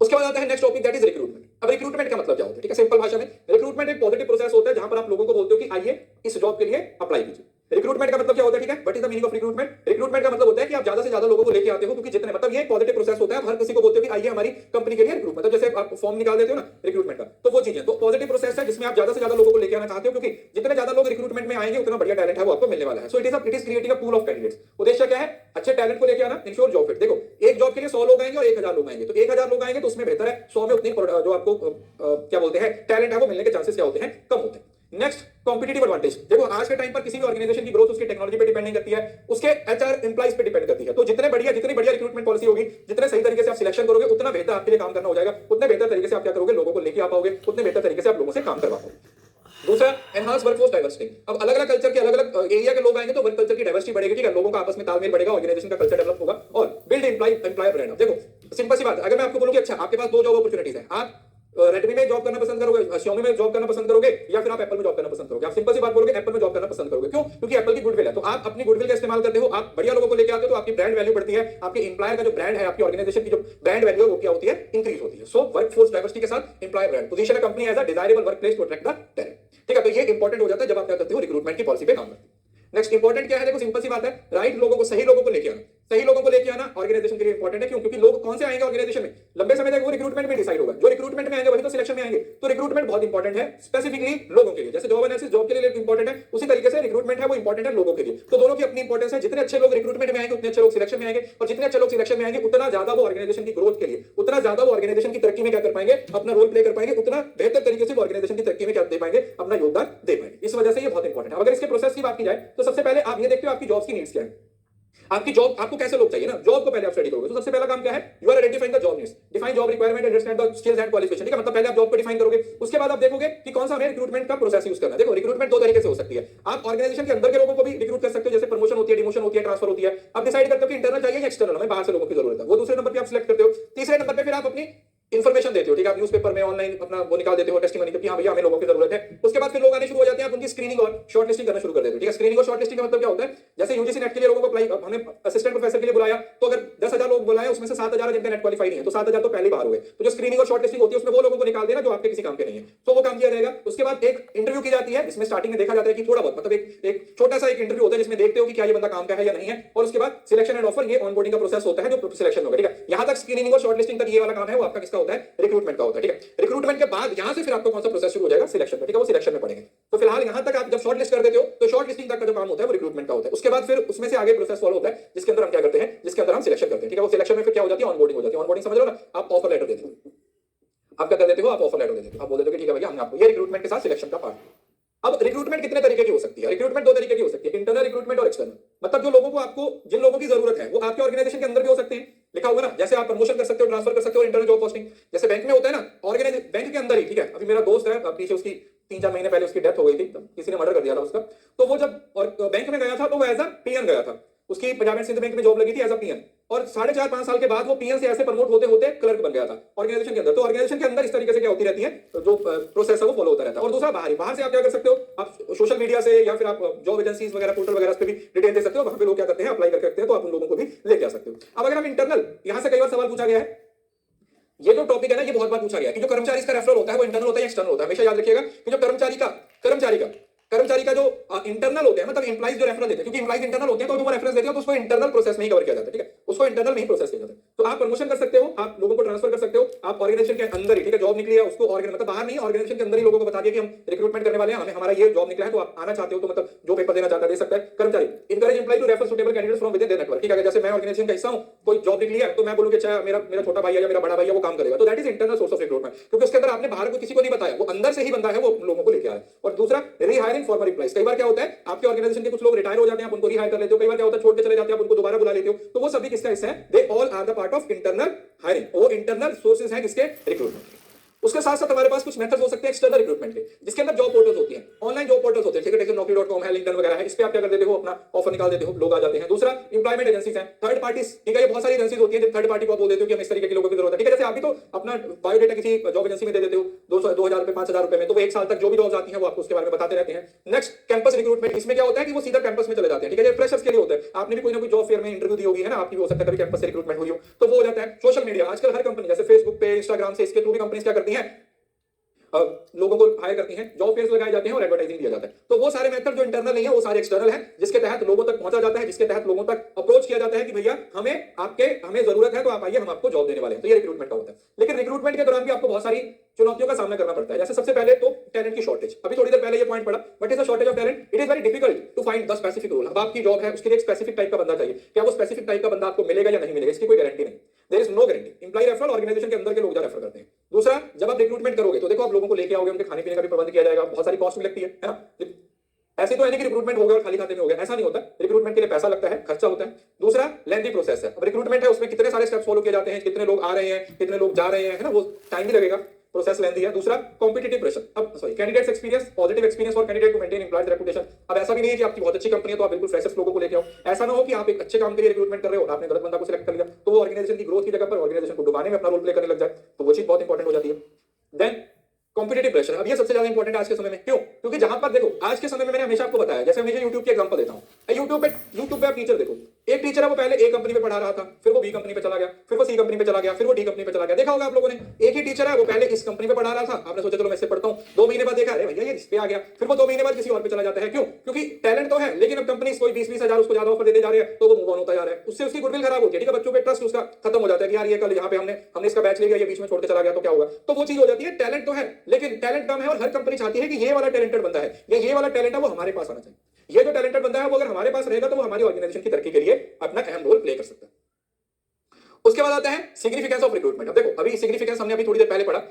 Speaker 1: उसके बाद आता है next topic, that is recruitment. अब रिक्रूटमेंट का मतलब क्या होता है, ठीक है, सिंपल भाषा में रिक्रूटमेंट एक पॉजिटिव प्रोसेस होता है जहां पर आप लोगों को बोलते हो कि आइए इस जॉब के लिए अप्लाई कीजिए। रिक्रूटमेंट का मतलब क्या होता है, ठीक है, what is the meaning of recruitment. Recruitment का मतलब होता है कि आप ज्यादा से ज्यादा लोगों को लेके आते हो, क्योंकि जितने मतलब ये एक पॉजिटिव प्रोसेस होता है, आप हर किसी को बोलते हो कि आइए हमारी कंपनी के लिए रिक्रूट, मतलब जैसे आप फॉर्म निकाल देते हो ना रिक्रूटमेंट का, तो वो चीजें, तो पॉजिटिव प्रोसेस है जिसमें आप ज्यादा से ज्यादा लोगों को लेके आना चाहते हो, क्योंकि जितने ज्यादा लोग रिक्रूटमेंट में आएंगे उतना बढ़िया टैलेंट है वो आपको मिलने वाला है। सो it is creating a pool of candidates. उद्देश्य क्या है, अच्छे टैलेंट को लेके आना, इंश्योर जॉब फिट। देखो एक जॉब के लिए सोचोगे 100 लोग आएंगे और 1000 लोग आएंगे, तो 1000 लोग आएंगे तो उसमें बेहतर है 100 में उतनी जो आपको क्या बोलते हैं टैलेंट है वो मिलने के चांसेस क्या होते हैं, कम होते हैं। Next, competitive advantage. देखो आज के टाइम पर किसी भी ऑर्गेनाइजेशन की ग्रोथ उसकी टेक्नोलॉजी पे डिपेंड नहीं करती है, उसके एचआर एम्प्लॉइज पे डिपेंड करती है। तो जितनी बढ़िया रिक्रूटमेंट पॉलिसी होगी, जितने सही तरीके से आप सिलेक्शन करोगे, उतना बेहतर आपके लिए काम करना हो जाएगा, उतने बेहतर तरीके से आप क्या करोगे, लोगों को लेके आ पाओगे, उतने बेहतर तरीके से आप लोगों से काम करवा पाओगे। दूसरा, एनहांस वर्कफोर्स डाइवर्सिटी। अब अलग अलग कल्चर के अलग अलग एरिया के लोग आएंगे तो वर्क कल्चर की डाइवर्सिटी बढ़ेगी, ठीक है, लोगों का आपस में तालमेल बढ़ेगा, ऑर्गेनाइजेशन का कल्चर डेवलप होगा और बिल्ड एम्प्लॉयर ब्रांड। देखो सिंपल सी बात है, अगर मैं आपको बोलूं कि अच्छा आपके पास 2 जॉब अपॉर्चुनिटीज है, आप रेडमी में जॉब करना पसंद करोगे, Xiaomi में जॉब करना पसंद करोगे, या फिर आप एप्पल में जॉब करना पसंद करोगे, आप सिंपल सी बात बोलोगे एप्पल में जॉब करना पसंद करोगे। क्यों? क्योंकि एप्पल की गुडविल है, तो आप अपनी गुडविल का इस्तेमाल करते हो, आप बढ़िया लोगों को लेके आते हो, तो आपकी ब्रांड वैल्यू बढ़ती है, आपके एम्प्लॉयर का जो ब्रांड है, आपकी ऑर्गेनाइजेशन की जो ब्रांड वैल्यू है वो क्या होती है, इंक्रीज होती है। सो वर्कफोर्स डाइवर्सिटी के साथ एम्प्लॉयर ब्रांड पोजीशन है company as a desirable workplace to attract the talent, ठीक है। तो ये इंपॉर्टेंट हो जाता है जब आप क्या करते हो, रिक्रूटमेंट की पॉलिसी पे काम करते हो। नेक्स्ट इंपॉर्टेंट क्या है, देखो सिंपल सी बात है, राइट लोगों को, सही लोगों को लेके आना। सही लोगों को लेके आना ऑर्गेनाइजेशन के लिए इंपॉर्टेंट है। क्यों? क्योंकि लोग कौन से आएंगे ऑर्गेनाइजेशन में, लंबे समय तक वो रिक्रूटमेंट में डिसाइड होगा, जो रिक्रूटमेंट में आएंगे वही तो सिलेक्शन में आएंगे। तो रिक्रूटमेंट बहुत इंपॉर्टेंट है स्पेसिफिकली लोगों के लिए, जैसे जॉब एनालिसिस जॉब के लिए इंपॉर्टेंट है, उसी तरीके से रिक्रूटमेंट है वो इंपॉर्टेंट है लोगों के लिए। तो दोनों की अपनी इंपॉर्टेंस है, जितने अच्छे लोग रिक्रूटमेंट में आएंगे उतने अच्छे लोग सिलेक्शन में आएंगे, और जितने अच्छे लोग सिलेक्शन में आएंगे उतना ज्यादा वो ऑर्गेनाइजेशन की ग्रोथ के लिए, उतना ज्यादा वो ऑर्गेनाइजेशन की तरक्की में क्या कर पाएंगे, अपना रोल प्ले कर पाएंगे, उतना बेहतर तरीके से ऑर्गेनाइजेशन की तरक्की में क्या दे पाएंगे, अपना योगदान दे पाएंगे। इस वजह से ये बहुत इंपॉर्टेंट है। अगर इसके प्रोसेस की बात की जाए तो सबसे पहले आप ये देखते हो आपकी जॉब की नीड्स क्या है, आपकी जॉब, आपको कैसे लोग चाहिए ना, जॉब को पहले आप स्टडी करोगे। तो सबसे पहला काम क्या है, you are identifying the job needs, define job requirement, understand the skills and qualification, ठीक है। मतलब पहले आप जॉब को डिफाइन करोगे, उसके बाद आप देखोगे कि कौन सा हमें रिक्रूटमेंट का प्रोसेस यूज करना है। देखो रिक्रूटमेंट 2 तरीके से हो सकती है, आप ऑर्गेनाइजेशन के अंदर के लोगों को भी रिक्रूट कर सकते हो, जैसे प्रमोशन होती है, डिमोशन होती है, ट्रांसफर होती है, आप डिसाइड करते हो कि इंटरनल चाहिए या एक्सटर्नल, हमें बाहर से लोगों की जरूरत है, वो दूसरे नंबर पे आप सिलेक्ट करते हो। तीसरे नंबर पे फिर आप अपनी इन्फॉर्मेशन देते हो, ठीक है, आप न्यूज़पेपर में ऑनलाइन अपना वो निकाल देते हो टेस्टिमनी कि हाँ भैया हमें लोगों की जरूरत है। उसके बाद फिर लोग आने शुरू हो जाते हैं, आप उनकी स्क्रीनिंग और शॉर्टलिस्टिंग करना शुरू कर देते हो, ठीक है। स्क्रीनिंग और शॉर्टलिस्टिंग का मतलब क्या होता है, जैसे यूजीसी नेट के लिए लोगों को अप्लाई, हमने असिस्टेंट प्रोफेसर के लिए बुलाया, तो अगर 10,000 लोग बुलाए उसमें से 7,000 जिनका नेट क्वालिफाई नहीं है, तो 7,000 तो पहले बाहर हो गए। तो जो स्क्रीनिंग और शॉर्टलिस्टिंग होती है उसमें वो लोगों को निकाल देना जो आपके किसी काम के नहीं है, तो वो काम किया जाएगा। उसके बाद एक इंटरव्यू की जाती है, जिसमें स्टार्टिंग में देखा जाता है कि थोड़ा बहुत मतलब एक छोटा सा एक इंटरव्यू होता है जिसमें देखते हो कि क्या ये बंदा काम का है या नहीं है, और उसके बाद सिलेक्शन एंड ऑफर, ये ऑनबोर्डिंग का प्रोसेस होता है जो सिलेक्शन होगा, ठीक है। यहां तक स्क्रीनिंग और शॉर्टलिस्टिंग तक ये वाला काम है वो आपका किसका होता है, रिक्रूटमेंट का होता है, ठीक है। रिक्रूटमेंट के बाद यहां से फिर आपको कौन सा प्रोसेस शुरू हो जाएगा, सिलेक्शन का, ठीक है, वो सिलेक्शन में पड़ेंगे। तो फिलहाल यहां तक आप जब शॉर्ट लिस्ट कर देते हो तो शॉर्ट लिस्टिंग तक का जो काम होता है वो रिक्रूटमेंट का होता है। उसके बाद फिर उसमें से आगे प्रोसेस फॉलो होता है जिसके अंदर हम क्या करते हैं, जिसके अंदर हम सिलेक्शन करते हैं, ठीक है। वो सिलेक्शन में फिर क्या हो जाती है, ऑनबोर्डिंग हो जाती है। ऑनबोर्डिंग समझ लो ना, आप ऑफर लेटर देते हो, आप क्या कर देते हो, आप ऑफर लेटर देते हो, आप बोल देते हो कि ठीक है भैया हमने आपको, ये रिक्रूटमेंट के साथ सिलेक्शन का पार्ट। अब रिक्रूटमेंट कितने तरीके की हो सकती है, रिक्रूटमेंट 2 तरीके की हो सकती है, इंटरनल रिक्रूटमेंट और एक्सटर्नल। मतलब जो लोगों को, आपको जिन लोगों की जरूरत है वो आपके ऑर्गेनाइजेशन के अंदर भी हो सकते हैं, लिखा होगा ना, जैसे आप प्रमोशन कर सकते हो, ट्रांसफर कर सकते हो, इंटरनल जॉब पोस्टिंग, जैसे बैंक में होता है ना, ऑर्गेनाइजेशन बैंक के अंदर ही, ठीक है। अभी मेरा दोस्त है, पीछे उसकी 3-4 महीने पहले उसकी डेथ हो गई थी, किसी ने मर्डर कर दिया था उसका, तो वो जब बैंक में गया था तो वो एज अ पीएन गया था, उसकी पंजाब एंड सिंध बैंक में जॉब लगी थी एज अ पीएन, और 4.5-5 साल के बाद वो पीएन से ऐसे प्रमोट होते होते क्लर्क बन गया था ऑर्गेनाइजेशन के अंदर। तो ऑर्गेनाइजेशन के अंदर इस तरीके से क्या होती रहती है, जो प्रोसेस है वो फॉलो होता रहता है। और दूसरा बाहर से आप क्या कर सकते हो, आप सोशल मीडिया से या फिर आप जॉब एजेंसीज वगैरह, पोर्टल वगैरह पे भी डिटेल दे सकते हो, वहां पे लोग क्या करते हैं, अप्लाई कर सकते हैं, तो आप उन लोगों को भी लेके आ सकते हो। अब अगर हम इंटरनल, यहां से कई बार सवाल पूछा गया है, ये जो टॉपिक है ना, ये बहुत बार पूछा गया कि जो कर्मचारी का रेफरल होता है वो इंटरनल होता है या एक्सटर्नल होता है। हमेशा याद रखिएगा कि जो कर्मचारी का जो इंटरनल होते हैं, मतलब एम्प्लॉइज जो रेफरल देते हैं, क्योंकि एम्प्लॉइज इंटरनल होते हैं, तो वो रेफरेंस देते हैं तो उसको इंटरनल प्रोसेस में ही कवर किया जाता है, ठीक है, उसको इंटरनल में ही प्रोसेस किया जाता है। तो आप प्रमोशन कर सकते हो, आप लोगों को ट्रांसफर कर सकते हो, आप ऑर्गेनाइजेशन के अंदर ही, ठीक है, जॉब निकली है उसको मतलब बाहर नहीं, ऑर्गेनाइजेशन के अंदर ही लोगों को बता दिया कि हम रिक्रूटमेंट करने वाले हैं, हमें हमारा ये जॉब निकला है, तो आप आना चाहते हो तो मतलब जो पेपर देना चाहता है दे सकता है। कर्मचारी encourage employ to refer suitable candidates from within their network, ठीक है। जैसे मैं ऑर्गेनाइजेशन का हिस्सा हूं, कोई जॉब निकली है तो मैं बोलूं कि अच्छा मेरा छोटा भाई है या मेरा बड़ा भाई है वो काम करेगा, तो that is internal source of recruitment, क्योंकि उसके अंदर आपने बाहर को किसी को नहीं बताया, वो अंदर से ही बंदा है, वो लोगों को लेके आया। और दूसरा, रीहायरिंग फॉर्मर एम्प्लॉइज, कई बार क्या होता है आपके ऑर्गेनाइजेशन के कुछ लोग रिटायर हो जाते हैं, आप उनको रिहायर कर लेते हो, कई बार क्या होता है छोड़ के चले जाते हैं, आप उनको दोबारा बुला लेते हो, तो वो सभी किसका हिस्सा है, they all are the part of internal hiring, वो इंटरनल सोर्सेज हैं किसके, रिक्रूटमेंट के। उसके साथ साथ हमारे पास कुछ मेथड्स हो सकते हैं एक्सटर्नल रिक्रूटमेंट के, जिसके अंदर जॉब पोर्टल्स होती हैं, ऑनलाइन जॉब पोर्टल्स होते हैं, ठीक है, जैसे naukri.com है, लिंक्डइन वगैरह है, इस पे आप क्या कर देते हो, अपना ऑफर निकाल देते हो, लोग आ जाते हैं। दूसरा, एम्प्लॉयमेंट एजेंसीज हैं, थर्ड पार्टीज, ठीक है, ये बहुत सारी एजेंसीज होती हैं, थर्ड पार्टी को आप बोल देते हो कि हम इस तरीके के लोगों की जरूरत है, ठीक है। जैसे आप भी तो अपना बायोडेटा किसी जॉब एजेंसी में दे देते हो 2,000 रुपए 5,000 रुपए में, तो वो 1 साल तक जो भी जॉब्स आती हैं वो आपको उसके बारे में बताते रहते हैं। नेक्स्ट, कैंपस रिक्रूटमेंट, इसमें क्या होता है कि वो सीधा कैंपस में चले जाते हैं, ठीक है, ये फ्रेशर्स के लिए होता है, आपने भी कोई ना कोई जॉब फेयर में इंटरव्यू दी होगी है ना, आपकी भी हो सकता है कभी कैंपस से रिक्रूटमेंट हुई हो, तो वो हो जाता है। सोशल मीडिया, आजकल हर कंपनी, जैसे फेसबुक पे, इंस्टाग्राम से, इसके थ्रू भी कंपनीज क्या करती हैं, लोगों को हायर करती हैं, जॉब फेयर्स लगाए जाते हैं और एडवर्टाइजिंग दिया जाता है। तो वो सारे मेथड जो इंटरनल नहीं है वो सारे एक्सटर्नल है, जिसके तहत लोगों तक पहुंचा जाता है, जिसके तहत लोगों तक अप्रोच किया जाता है कि भैया हमें जरूरत है तो आप आइए, हम आपको जॉब देने वाले हैं। तो ये रिक्रूटमेंट का होता है। लेकिन रिक्रूटमेंट के दौरान भी आपको बहुत सारी चुनौतियों का सामना करना पड़ता है। जैसे सबसे पहले तो टैलेंट की शॉर्टेज, अभी थोड़ी देर पहले ये पॉइंट पड़ा, what is the shortage of talent? It is very difficult to find the specific role. अब आपकी जॉब है, उसके लिए एक स्पेसिफिक टाइप का बंदा चाहिए, क्या वो स्पेसिफिक टाइप का बंदा आपको मिलेगा या नहीं मिलेगा, इसकी कोई गारंटी नहीं। There is no guarantee. Employ referral organisation के अंदर के लोग ज्यादा रेफर करते हैं। दूसरा, जब आप रिक्रूटमेंट करोगे तो देखो आप लोगों को लेके आओगे, उनके खाने पीने का भी प्रबंध किया जाएगा, बहुत सारी कॉस्ट भी लगती है ना। ऐसे तो है नहीं कि रिक्रूटमेंट हो गया और खाली खाते में हो गया, ऐसा नहीं होता। रिक्रूटमेंट के लिए पैसा लगता है, खर्चा होता है। दूसरा, लेंथी प्रोसेस है। अब रिक्रूटमेंट है, उसमें कितने सारे स्टेप्स फॉलो किए जाते हैं, कितने लोग आ रहे हैं, कितने लोग जा रहे हैं, है ना, वो टाइम भी लगेगा, प्रोसेस लेंथी है। दूसरा, कॉम्पिटिटिव प्रेशर। अब sorry, candidates experience, positive experience for candidate to maintain employers reputation. अब ऐसा भी नहीं है कि आपकी बहुत अच्छी कंपनी है तो आप बिल्कुल फ्रेशर्स लोगों को लेके आओ। ऐसा ना हो कि आप एक अच्छे काम के लिए रिक्रूटमेंट कर रहे हो और आपने गलत बंदा को सिलेक्ट कर लिया, तो वो ऑर्गेनाइजेशन की ग्रोथ की जगह पर ऑर्गेनाइजेशन को डुबाने में अपना रोल प्ले करने लग जाए, तो वो चीज बहुत इंपॉर्टेंट हो जाती है। Then competitive pressure. अब ये सबसे ज्यादा इंपॉर्टेंट है आज के समय में। क्यों? क्योंकि जहां पर देखो, आज के समय में मैंने हमेशा आपको बताया, जैसे मैं यूट्यूब की एग्जांपल देता हूं, यूट्यूब पे आप टीचर देखो, एक टीचर है वो पहले ए कंपनी में पढ़ा रहा था, फिर वो बी कंपनी पे चला गया, फिर वो सी कंपनी पे चला गया, फिर वो डी कंपनी पे चला गया। देखा होगा आप लोगों ने, एक ही टीचर है वो पहले इस कंपनी में पढ़ा रहा था, आपने सोचा चलो मैं इससे पढ़ता हूं, 2 महीने बाद देखा अरे भैया ये इस पे आ गया, फिर वो 2 महीने बाद किसी और पे चला जाता है। क्यों? क्योंकि टैलेंट तो है, लेकिन अब कंपनी कोई 20-20 हजार उसको ज्यादा ऑफर देते जा रहे हैं, तो वो मूव ऑन होता जा रहा है, उससे उसकी गुडविल खराब होती है। ठीक है, बच्चों पे ट्रस्ट उसका खत्म हो जाता है कि यार ये कल यहाँ पे हमने इसका बैच ले लिया, ये बीच में छोड़ के चला गया तो क्या होगा। तो वो चीज हो जाती है। टैलेंट तो है लेकिन टैलेंट कम है, और हर कंपनी चाहती है कि ये वाला टैलेंटेड बंदा है या ये वाला टैलेंट है वो हमारे पास आना चाहिए। ये जो टैलेंटेड बंदा है वो अगर हमारे पास रहेगा तो वो हमारी ऑर्गेनाइजेशन की तरक्की के लिए अपना अहम रोल प्ले कर सकता है। उसके बाद आता है सिग्निफिकेंस ऑफ रिक्रूटमेंट। अब देखो, अभी सिग्निफिकेंस हमने अभी थोड़ी देर पहले पढ़ा।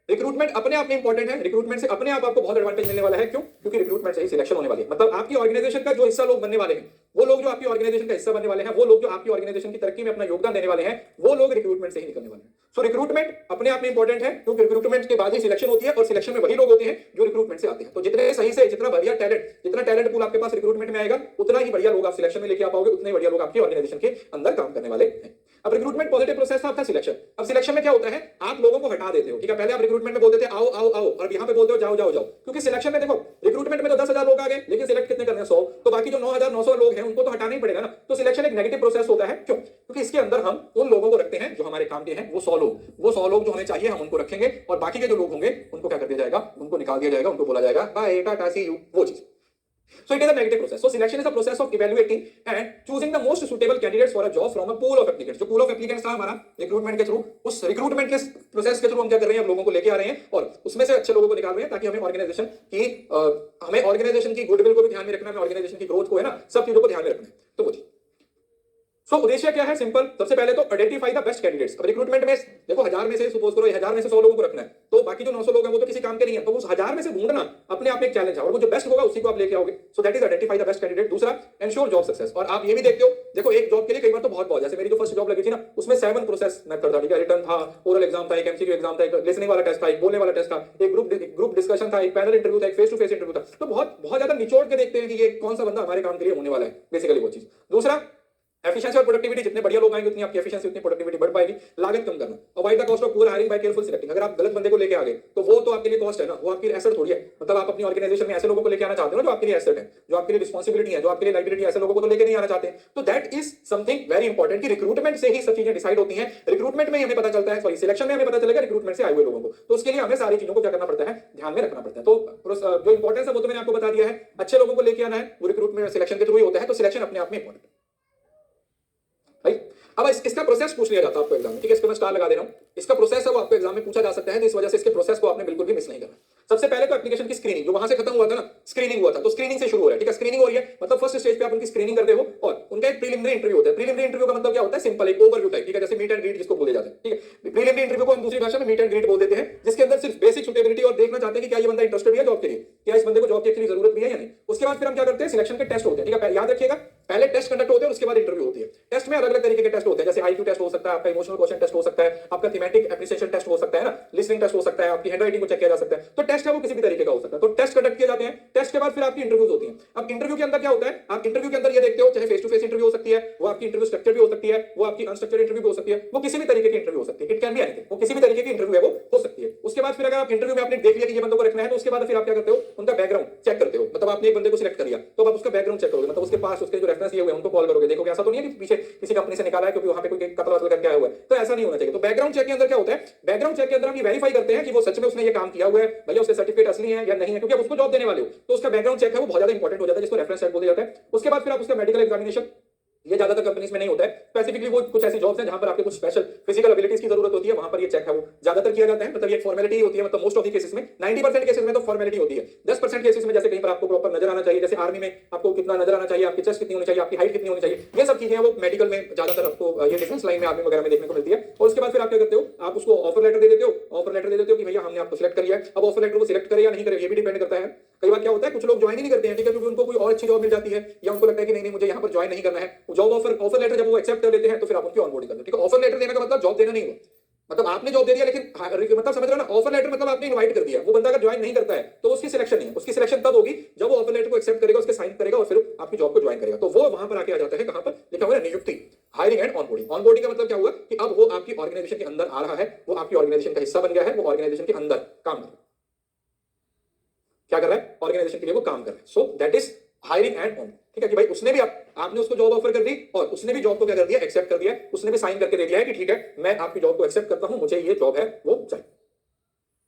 Speaker 1: रिक्रूटमेंट अपने आप में इंपॉर्टेंट है। रिक्रूटमेंट से अपने आप आपको बहुत एडवांटेज मिलने वाला है। क्यों? क्योंकि रिक्रूटमेंट से ही सिलेक्शन होने वाली है। मतलब आपकी ऑर्गेनाइजेशन का जो हिस्सा लोग बनने वाले हैं, वो लोग जो आपकी ऑर्गेनाइजेशन का हिस्सा बनने वाले हैं, वो लोग जो आपकी ऑर्गेनाइजेशन की तरक्की में अपना योगदान देने वाले हैं, वो लोग रिक्रूटमेंट से ही निकलने वाले हैं। सो रिक्रूटमेंट अपने आप में इंपॉर्टेंट है, क्योंकि रिक्रूटमेंट के बाद ही सिलेक्शन होती है, और सिलेक्शन में वही लोग होते हैं जो रिक्रूटमेंट से आते हैं। तो जितने सही से जितना बढ़िया टैलेंट पूल आपके पास रिक्रूटमेंट में आएगा, उतना ही बढ़िया लोग आप सिलेक्शन में लेके आ पाओगे, उतने बढ़िया लोग आपकी ऑर्गेनाइजेशन के अंदर काम करने वाले हैं। अब रिक्रूटमेंट पॉजिटिव प्रोसेस था आपका सिलेक्शन। अब सिलेक्शन में क्या होता है, आप लोगों को हटा देते हो। ठीक है, पहले आप रिक्रूटमेंट में बोलते थे आओ आओ आओ, और यहाँ पे बोलते हो जाओ जाओ जाओ। क्योंकि सिलेक्शन में देखो, रिक्रूटमेंट में तो 10,000 लोग आ गए, लेकिन सिलेक्ट कितने करने हैं? 100। तो बाकी जो 9,900 लोग हैं उनको तो हटाना ही पड़ेगा ना। तो सिलेक्शन एक नेगेटिव प्रोसेस होता है। क्यों? क्योंकि इसके अंदर हम उन लोगों को रखते हैं जो हमारे काम के हैं, वो 100 लोग जो हमें चाहिए हम उनको रखेंगे, और बाकी के जो लोग होंगे उनको क्या कर दिया जाएगा, उनको निकाल दिया जाएगा, उनको बोला जाएगा बाय टाटा सी यू, वो चीज। So it is a negative process. So selection is a process of evaluating and choosing the most suitable candidates for a job from a pool of applicants. जो pool of applicants था हमारा recruitment के through, उस recruitment के process के through हम क्या कर रहे हैं, हम लोगों को लेके आ रहे हैं और उसमें से अच्छे लोगों को निकाल रहे हैं, ताकि हमें ऑर्गेनाइजेशन की गुडविल को भी ध्यान में रखना है, हमें ऑर्गेनाइजेशन की ग्रोथ को, है ना, सब चीजों को ध्यान में रखना है। तो वो चीज उद्देश्य क्या है? सिंपल। सबसे पहले तो आइडेंटिफाई द बेस्ट कैंडिडेट्स। अब रिक्रूटमेंट में देखो 1000 में से सपोज करो 1000 में से 100 लोगों को रखना है, तो बाकी जो 900 लोग हैं वो तो किसी काम के नहीं है, तो उस 1000 में से ढूंढना अपने आप में एक चैलेंज है, और वो जो बेस्ट होगा उसी को आप लेके आओगे। So that is identify the best candidate. दूसरा, एंश्योर जॉब सक्सेस। और आप ये भी देखते हो, देखो एक जॉब के लिए कई बार तो बहुत जैसे मेरी जो फर्स्ट जॉब लगी थी ना, उसमें 7 प्रोसेस मेथड था। ठीक है, रिटर्न था, ओरल एग्जाम था, एक एमसीक्यू एग्जाम था, एक लिसनिंग वाला टेस्ट था, एक बोलने वाला टेस्ट था, एक ग्रुप डिस्कशन था, एक पैनल इंटरव्यू था, एक फेस टू फेस इंटरव्यू था। तो बहुत ज्यादा निचोड़ के देखते हैं कि ये कौन सा बंदा हमारे काम के लिए होने वाला है, बेसिकली वो चीज। दूसरा, एफिशिएंसी और प्रोडक्टिविटी। जितने बढ़िया लोग आएंगे उतनी आपकी एफिशिएंसी, उतनी प्रोडक्टिविटी बढ़ पाएगी। लागत कम करना, avoid the cost of poor hiring by careful selecting. अगर आप गलत बंदे को लेके आ गए तो वो तो आपके लिए कॉस्ट है ना, वो आपकी एसेट थोड़ी है। मतलब आप अपनी ऑर्गेनाइजेशन में ऐसे लोगों को लेके आना चाहते हो ना जो आपके लिए एसेट है, जो आपके लिए रिस्पांसिबिलिटी है, जो आपके लिए लाइबिलिटी है, ऐसे लोगों को तो लेके नहीं आना चाहते। तो that is something very important कि रिक्रूटमेंट से ही सब चीजें डिसाइड होती हैं। रिक्रूटमेंट में हमें पता चलता है, सॉरी सिलेक्शन में हमें पता चलेगा रिक्रूटमेंट से आए हुए लोगों को। तो उसके लिए हमें सारी चीजों को क्या करना पड़ता है, ध्यान में रखना पड़ता है। तो जो इंपॉर्टेंस है वो तो मैंने आपको बता दिया है। अच्छे लोगों को लेके आना है, वो रिक्रूटमेंट सिलेक्शन के थ्रू ही होता है। तो सिलेक्शन अपने आप में इंपॉर्टेंट है। अब इसका प्रोसेस पूछ लिया जाता है आपको एग्जाम में। ठीक है, इसको मैं स्टार लगा दे रहा हूं। इसका प्रोसेस है वो आपको एग्जाम में पूछा जा सकता है, तो इस वजह से इसके प्रोसेस को आपने बिल्कुल भी मिस नहीं करना। सबसे पहले तो एप्लीकेशन की स्क्रीनिंग, जो वहां से खत्म हुआ था ना, स्क्रीनिंग हुआ था, तो स्क्रीनिंग से शुरू हो रहा है। ठीक है, स्क्रीनिंग हो रही है, मतलब फर्स्ट स्टेज पे आप उनकी स्क्रीनिंग करते हो, और उनका एक प्रीलिमिनरी इंटरव्यू होता है। प्रीलिमिनरी इंटरव्यू का मतलब क्या होता है? सिंपल एक ओवरव्यू टाइप। ठीक है, जैसे मीट एंड ग्रीट जिसको बोले जाते हैं। ठीक है, प्रीलिमिनरी इंटरव्यू को हम दूसरी भाषा में मीट एंड ग्रीट बोल देते हैं, जिसके अंदर सिर्फ बेसिक सुटेबिलिटी और देखना चाहते हैं कि क्या ये बंदा इंटरेस्टेड है जॉब के लिए, क्या इस बंदे को जॉब की जरूरत भी है या नहीं। उसके बाद फिर हम क्या करते हैं, सिलेक्शन के टेस्ट होते हैं। ठीक है, याद रखिएगा, पहले टेस्ट कंडक्ट होते हैं, उसके बाद इंटरव्यू होती है। टेस्ट में अलग अलग तरीके के टेस्ट होते हैं, जैसे आईक्यू टेस्ट हो सकता है, आपका इमोशनल क्वेश्चन टेस्ट हो सकता है, आपका थीमेटिक एप्रिसिएशन टेस्ट हो सकता है ना, लिसनिंग टेस्ट हो सकता है, आपकी हैंडराइटिंग को चेक किया जा सकता है। तो टेस्ट है वो किसी भी तरीके का हो सकता है। तो टेस्ट कंडक्ट किए जाते हैं, टेस्ट के बाद फिर आपकी इंटरव्यूज होती हैं। अब इंटरव्यू के अंदर क्या होता है, आप इंटरव्यू के अंदर ये देखते हो, चाहे फेस टू फेस इंटरव्यू हो सकती है, वो आपकी इंटरव्यू स्ट्रक्चर भी हो सकती है, वो आपकी अनस्ट्रक्चर्ड इंटरव्यू भी हो सकती है, वो किसी भी तरीके की इंटरव्यू हो सकती है। इट कैन बी एनीथिंग, वो किसी भी तरीके की इंटरव्यू है वो हो सकती है। उसके बाद फिर अगर आप इंटरव्यू में आपने देख लिया कि ये बंदों को रखना है, तो उसके बाद फिर आप क्या करते हो, उनका बैकग्राउंड चेक करते हो। मतलब आपने एक बंदे को सिलेक्ट कर लिया, तो आप उसका बैकग्राउंड चेक करोगे, मतलब उसके पास उसके जो रेफरेंस ये हुए उनको कॉल करोगे, देखोगे ऐसा तो नहीं है कि पीछे किसी कंपनी से निकाला है क्योंकि वहां पे कोई कत्ल वत्ल करके आया हुआ है, तो ऐसा नहीं होना चाहिए। तो बैकग्राउंड चेक के अंदर क्या होता है, बैकग्राउंड चेक के अंदर हम ये वेरीफाई करते हैं कि वो सच में उसने ये काम किया हुआ है, भैया उसके सर्टिफिकेट असली है या नहीं है, क्योंकि आप उसको जॉब देने वाले हो, तो उसका बैकग्राउंड चेक है वो बहुत ज्यादा इंपॉर्टेंट हो जाता है, जिसको रेफरेंस चेक बोला जाता है। उसके बाद फिर आप उसका मेडिकल एग्जामिनेशन, ये ज्यादातर कंपनीज में नहीं होता है, स्पेसिफिकली वो कुछ ऐसी जॉब्स हैं जहां पर आपके कुछ स्पेशल फिजिकल एबिलिटीज की जरूरत होती है, वहां पर ये चेक है वो ज्यादातर किया जाता है, मतलब ये फॉर्मेलिटी होती है, मतलब मोस्ट ऑफ द केसेस में 90% केसेस में तो फॉर्मेलिटी होती है। 10% केसेस में जैसे कहीं पर आपको प्रॉपर नजर आना चाहिए, जैसे आर्मी में आपको कितना नजर आना चाहिए, आपकी चेस्ट कितनी होनी चाहिए, आपकी हाइट कितनी होनी चाहिए, ये सब चीजें वो मेडिकल में ज्यादातर आपको ये डिफेंस लाइन में आर्मी वगैरह में देखने को मिलती है। और उसके बाद फिर आप क्या करते हो, आप उसको ऑफर लेटर दे देते हो, ऑफर लेटर दे देते हो कि भैया हमने आपको सिलेक्ट कर लिया है। अब ऑफर लेटर वो सिलेक्ट करे या नहीं करे ये भी डिपेंड करता है। कई बार क्या होता है कुछ लोग ज्वाइन ही नहीं करते हैं, ठीक है, क्योंकि उनको कोई और अच्छी जॉब मिल जाती है या उनको लगता है कि नहीं नहीं मुझे यहाँ पर ज्वाइन नहीं करना है, जॉब ऑफर लेटर जब वो एक्सेप्ट कर लेते हैं तो फिर आप उनकी ऑनबोर्डिंग कर दो, ठीक है। ऑफर लेटर देने का मतलब जॉब देना नहीं है, मतलब आपने जॉब दे दिया लेकिन मतलब समझ रहे हो ना, ऑफर लेटर मतलब आपने इनवाइट कर दिया, वो बंदा अगर ज्वाइन नहीं करता है तो उसकी सिलेक्शन नहीं है, उसकी सिलेक्शन तब होगी जब वो ऑफर लेटर को एक्सेप्ट करेगा, उसके साइन करेगा और फिर आपकी जॉब को ज्वाइन करेगा, तो वो वहां पर आके आ जाता है, कहां पर लिखा हुआ है नियुक्ति, हायरिंग एंड ऑनबोर्डिंग। ऑनबोर्डिंग का मतलब क्या हुआ कि अब वो आपकी ऑर्गेनाइजेशन के अंदर आ रहा है, वो आपकी ऑर्गेनाइजेशन का हिस्सा बन गया है, वो ऑर्गेनाइजेशन के अंदर काम कर रहा है, क्या कर रहा है, ऑर्गेनाइजेशन के लिए वो काम कर रहा है। So that is hiring and on, ठीक है, कि भाई उसने भी आपने उसको जॉब ऑफर कर दी और उसने भी जॉब को क्या कर दिया, एक्सेप्ट कर दिया, उसने भी साइन करके दे दिया है कि ठीक है मैं आपकी जॉब को एक्सेप्ट करता हूं, मुझे ये जॉब है वो चाहिए,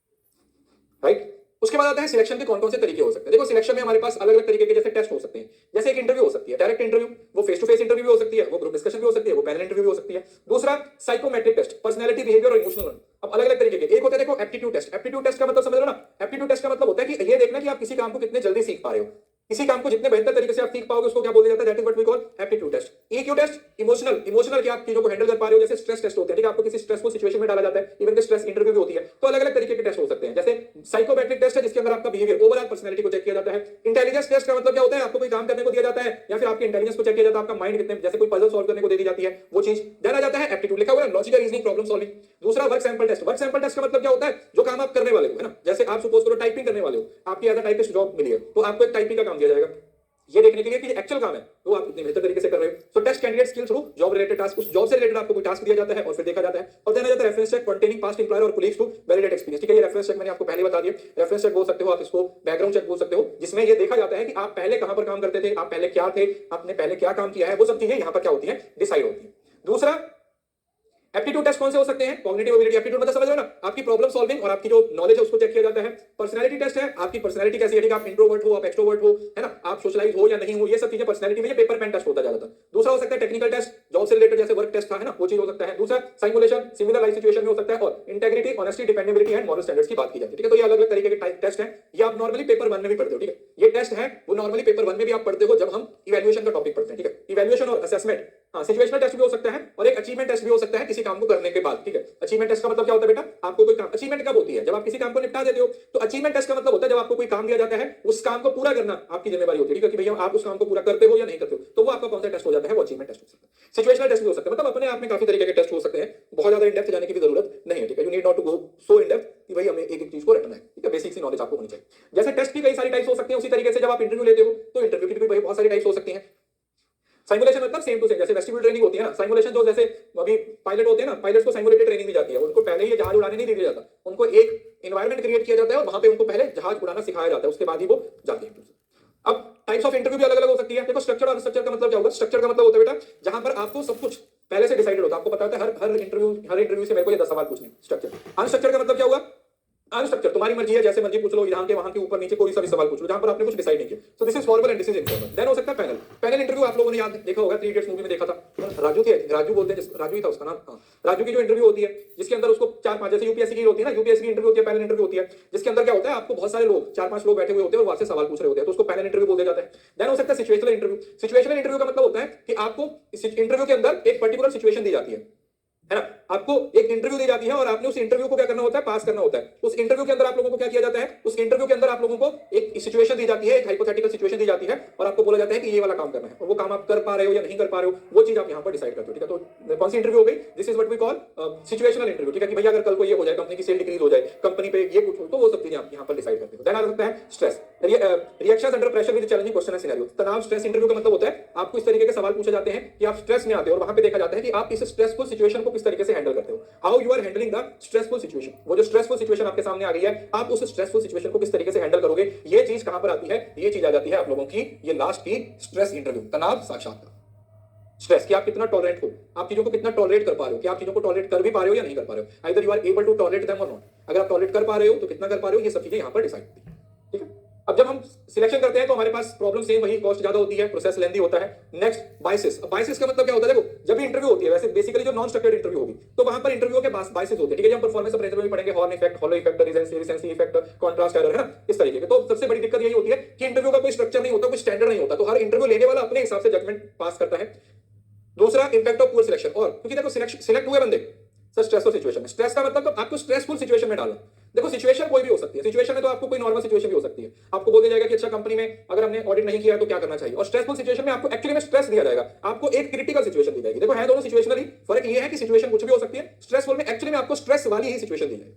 Speaker 1: राइट। उसके बाद आता है सिलेक्शन के कौन कौन से तरीके हो सकते हैं। देखो सिलेक्शन में हमारे पास अलग अलग तरीके के जैसे टेस्ट हो सकते हैं, जैसे एक इंटरव्यू हो सकती है, डायरेक्ट इंटरव्यू, वो फेस टू फेस इंटरव्यू भी हो सकती है, वो ग्रुप डिस्कशन भी हो सकती है, वो पैनल इंटरव्यू भी हो सकती है। दूसरा साइकोमेट्रिक टेस्ट, पर्सनैलिटी, बिहेवियर और इमोशनल। अब अलग अलग तरीके के एक होते हैं, देखो एप्टीट्यूड टेस्ट। एप्टीट्यूड टेस्ट का मतलब समझ रहे हो ना, एप्टीट्यूड टेस्ट का मतलब होता है कि ये देखना कि आप किसी काम को कितने जल्दी सीख पा रहे हो, किसी काम को जितने बेहतर तरीके से आप सीख पाओगे उसको क्या बोला जाता है, that is what we call aptitude test. EQ test, emotional, emotional कि आप चीजों को हैंडल कर पा रहे हो, जैसे स्ट्रेस टेस्ट होते हैं, ठीक है, आपको किसी स्ट्रेसफुल सिचुएशन में डाला जाता है, इवन स्ट्रेस इंटरव्यू भी होती है, तो अलग अलग तरीके के टेस्ट हो सकते हैं। जैसे साइकोमेट्रिक टेस्ट है जिसके अंदर आपका बिहेवियर, ओवरऑल पर्सनैलिटी को चेक किया जाता है। इंटेलिजेंस टेस्ट का मतलब क्या होता है, आपको कोई काम करने को दिया जाता है या फिर आपकी इंटेलिजेंस को चेक किया जाता है, आपका माइंड कितने, जैसे कोई पजल सॉल्व करने को दे दी जाती है वो चीज, देना जाता है एप्टीट्यूड, लिखा हुआ है लॉजिकल रीजनिंग, प्रॉब्लम सॉल्विंग। दूसरा work sample test. Work sample test का मतलब क्या होता है, जो काम आप करने वाले हो, है ना, जैसे आप सपोज करो टाइपिंग करने वाले हो, आपकी एज अ टाइपिस्ट जॉब मिली है, तो आपको एक टाइपिंग का काम दिया जाएगा, ये देखने के लिए कि एक्चुअल काम है तो आप इतने बेहतर तरीके से कर रहे हो। So test candidate skill through job related task, उस जॉब से रिलेटेड आपको कोई टास्क दिया जाता है और फिर देखा जाता है और देना जाता है reference check containing past employer और कोलीग्स टू वैलिडेट एक्सपीरियंस, ठीक है। ये रेफरेंस चेक मैंने आपको पहले बता दिया, रेफरेंस चेक बोल सकते हो आप इसको, बैकग्राउंड चेक बोल सकते हो, जिसमें ये देखा जाता है कि आप पहले कहां पर काम करते थे, आप पहले क्या थे, आपने पहले क्या काम किया है, वो सब चीजें यहां पर क्या होती है, डिसाइड होती है। दूसरा एप्टीट्यूड टेस्ट कौन से हो सकते हैं, कॉग्निटिव एबिलिटी, एप्टीट्यूड मतलब समझ रहे हो ना, आपकी प्रॉब्लम सॉल्विंग और आपकी जो नॉलेज है उसको चेक किया जाता है। पर्सनालिटी टेस्ट है, आपकी पर्सनालिटी कैसी है, ठीक है, आप इंट्रोवर्ट हो, आप एक्सट्रोवर्ट हो, है ना, आप सोशलाइज हो या नहीं हो, ये सब चीजें पर्सनालिटी में, ये पेपर पेन टेस्ट होता है ज्यादातर। दूसरा हो सकता है टेक्निकल टेस्ट, जॉब से रिलेटेड जैसे वर्क टेस्ट था, है ना, वो चीज हो सकता है। दूसरा सिमुलेशन, सिमिलर लाइफ सिचुएशन में हो सकता है। और integrity, honesty, dependability and moral standards की बात की जाती है, ठीक है। तो ये अलग अलग तरीके के टेस्ट हैं, ये आप नॉर्मली पेपर 1 में भी पढ़ते हो, ठीक है, ये टेस्ट है वो नॉर्मली पेपर 1 में भी आप पढ़ते हो जब हम इवैल्यूएशन का टॉपिक पढ़ते हैं, ठीक है। इवैल्यूएशन और असेसमेंट, हाँ, सिचुएशनल टेस्ट भी हो सकता है और एक अचीवमेंट टेस्ट भी हो सकता है किसी काम को करने के बाद, ठीक है। अचीवमेंट टेस्ट का मतलब क्या होता है बेटा, आपको कोई काम, अचीवमेंट कब होती है, जब आप किसी काम को निपटा देते हो, तो अचीवमेंट टेस्ट का मतलब होता है जब आपको कोई काम दिया जाता है उस काम को पूरा करना आपकी जिम्मेदारी होती है, ठीक है, कि भैया आप उस काम को पूरा करते हो या नहीं करते हो, तो वो आपका कौन सा टेस्ट हो जाता है, वो अचीवमेंट टेस्ट हो सकता है। सिचुएशनल टेस्ट भी हो सकता है, मतलब अपने आप में काफी तरीके के टेस्ट हो सकते हैं, बहुत ज्यादा इन डेप्थ जाने की भी जरूरत नहीं है, ठीक है। You need not to go so in depth कि भाई हमें एक एक चीज को रटना है, ठीक है, बेसिक सी नॉलेज आपको होनी चाहिए। जैसे टेस्ट की कई सारी टाइप्स हो सकती हैं, उसी तरीके से जब आप इंटरव्यू लेते हो तो इंटरव्यू की भी बहुत सारी टाइप्स हो सकती हैं। साइमुलेशन मतलब सेम टू सेम, जैसे वेस्टिब्यूल ट्रेनिंग होती है ना, साइमुलेशन जो जैसे अभी पायलट होते हैं ना, पायलट्स को साइमुलेटेड ट्रेनिंग दी जाती है, उनको पहले ही जहाज उड़ाने नहीं दिया जाता, उनको एक एनवायरनमेंट क्रिएट किया जाता है और वहां पे उनको पहले जहाज उड़ाना सिखाया जाता है, उसके बाद ही वो जाते हैं। अब टाइप्स ऑफ इंटरव्यू भी अलग अलग हो सकती है। देखो स्ट्रक्चर और अनस्ट्रक्चर का मतलब क्या होगा, स्ट्रक्चर का मतलब होता है बेटा जहां पर आपको सब कुछ पहले से डिसाइडेड होता है, आपको पता होता है हर इंटरव्यू से मेरे को ये 10 सवाल पूछने। स्ट्रक्चर, अनस्ट्रक्चर का मतलब क्या हुआ, अनस्ट्रक्चर तुम्हारी मर्जी है, जैसे मर्जी पूछ लो, यहाँ के वहां के ऊपर नीचे कोई सा भी सवाल पूछ लो जहां पर आपने कुछ डिसाइड नहीं किया। So this is formal and this is informal. Then हो सकता है पैनल। पैनल इंटरव्यू आप लोगों ने याद देखा होगा, 3 इडियट्स मूवी में देखा था, राजू थे, राजू बोलते हैं, राजू ही था उसका नाम, हाँ, राजू की जो इंटरव्यू होती है जिसके अंदर उसको 4-5, जैसे यूपीएससी की होती है ना, यूपीएससी की इंटरव्यू होती है, पैनल इंटरव्यू होती है, जिसके अंदर क्या होता है, आपको बहुत सारे लोग, 4-5 लोग बैठे हुए होते हैं और वहां से सवाल पूछ रहे होते हैं, तो उसको पैनल इंटरव्यू बोला जाता है। देन हो सकता है सिचुएशनल इंटरव्यू। सिचुएशनल इंटरव्यू का मतलब होता है कि आपको इस इंटरव्यू के अंदर एक पर्टिकुलर सिचुएशन दी जाती है ना, आपको एक इंटरव्यू दी जाती है और आपने उस इंटरव्यू को क्या करना होता है, पास करना होता है। उस इंटरव्यू के अंदर आप लोगों को क्या किया जाता है, उस इंटरव्यू के अंदर आप लोगों को एक सिचुएशन दी जाती है, एक हाइपोथेटिकल सिचुएशन दी जाती है और आपको बोला जाता है कि ये वाला काम करना है, और वो काम आप कर पा रहे हो या नहीं कर पा रहे हो, वो चीज आप यहां पर डिसाइड करते हो, ठीक है। तो कौन सी इंटरव्यू हो गई, this is what we call situational interview, ठीक है, कि भैया अगर कल को ये हो जाए, कंपनी की सेल डिक्रीज हो जाए, कंपनी पे ये कुछ हो, तो वो सब चीजें आप यहां पर डिसाइड करते हो। देन आ सकता है stress. Reactions under pressure with challenging question and scenario. तनाव स्ट्रेस इंटरव्यू का मतलब होता है आपको इस तरीके के सवाल पूछे जाते हैं कि आप स्ट्रेस में आते हो और वहां पे देखा जाता है कि आप इस स्ट्रेसफुल सिचुएशन को किस तरीके से हैंडल करते हो, how you are handling the stressful situation. वो जो स्ट्रेसफुल सिचुएशन आपके सामने आ गई है, आप उस स्ट्रेसफुल सिचुएशन को किस तरीके से हैंडल करोगे, ये चीज कहां पर आती है, ये चीज आ जाती है आप लोगों की ये लास्ट की स्ट्रेस इंटरव्यू, तनाव साक्षात्कार। स्ट्रेस कि आप कितना टॉलरेट हो, आप चीजों को कितना टॉलरेट कर पा रहे हो, कि आप चीजों को टॉलरेट कर भी पा रहे हो या नहीं कर पा रहे हो, either you are able to tolerate them और नॉट। अगर आप टॉलरेट कर पा रहे हो तो कितना कर पा रहे हो, ये सब चीजें यहां पर डिसाइड होती है। ठीक है, अब जब हम सिलेक्शन करते हैं तो हमारे पास प्रॉब्लम सेम वही, कॉस्ट ज्यादा होती है, प्रोसेस लेंथी होता है। Next biases. बायसेस का मतलब क्या होता है, देखो जब भी इंटरव्यू होती है, वैसे बेसिकली जो नॉन स्ट्रक्चर्ड इंटरव्यू होगी तो वहां पर इंटरव्यू के बायसेस होते हैं। ठीक है, हम परफॉर्मेंस अप्रेजल में पढ़ेंगे horn effect, hollow effect, recency effect, contrast error, है ना, इस तरीके के। तो सबसे बड़ी दिक्कत यही होती है कि इंटरव्यू का कोई स्ट्रक्चर नहीं होता, कोई स्टैंडर्ड नहीं होता, तो हर इंटरव्यू लेने वाला अपने हिसाब से जजमेंट पास करता है। दूसरा इंपैक्ट ऑफ पुअर सिलेक्शन, और क्योंकि देखो सिलेक्ट हुए बंदे सर स्ट्रेसफुल सिचुएशन में, स्ट्रेस का मतलब तो आपको स्ट्रेसफुल सिचुएशन में डालना। देखो सिचुएशन कोई भी हो सकती है, सिचुएशन में तो आपको कोई नॉर्मल सिचुएशन भी हो सकती है, आपको बोल दिया जाएगा कि अच्छा कंपनी में अगर हमने ऑडिट नहीं किया तो क्या करना चाहिए, और स्ट्रेसफुल सिचुएशन में आपको एक्चुअली में स्ट्रेस दिया जाएगा, आपको एक क्रिटिकल सिचुएशन दी जाएगी। देखो है दोनों सिचुएशनली, फर्क ये है कि सिचुएशन कुछ भी हो सकती है, स्ट्रेसफुल में एक्चुअली में आपको स्ट्रेस वाली ही सिचुएशन दी जाएगी।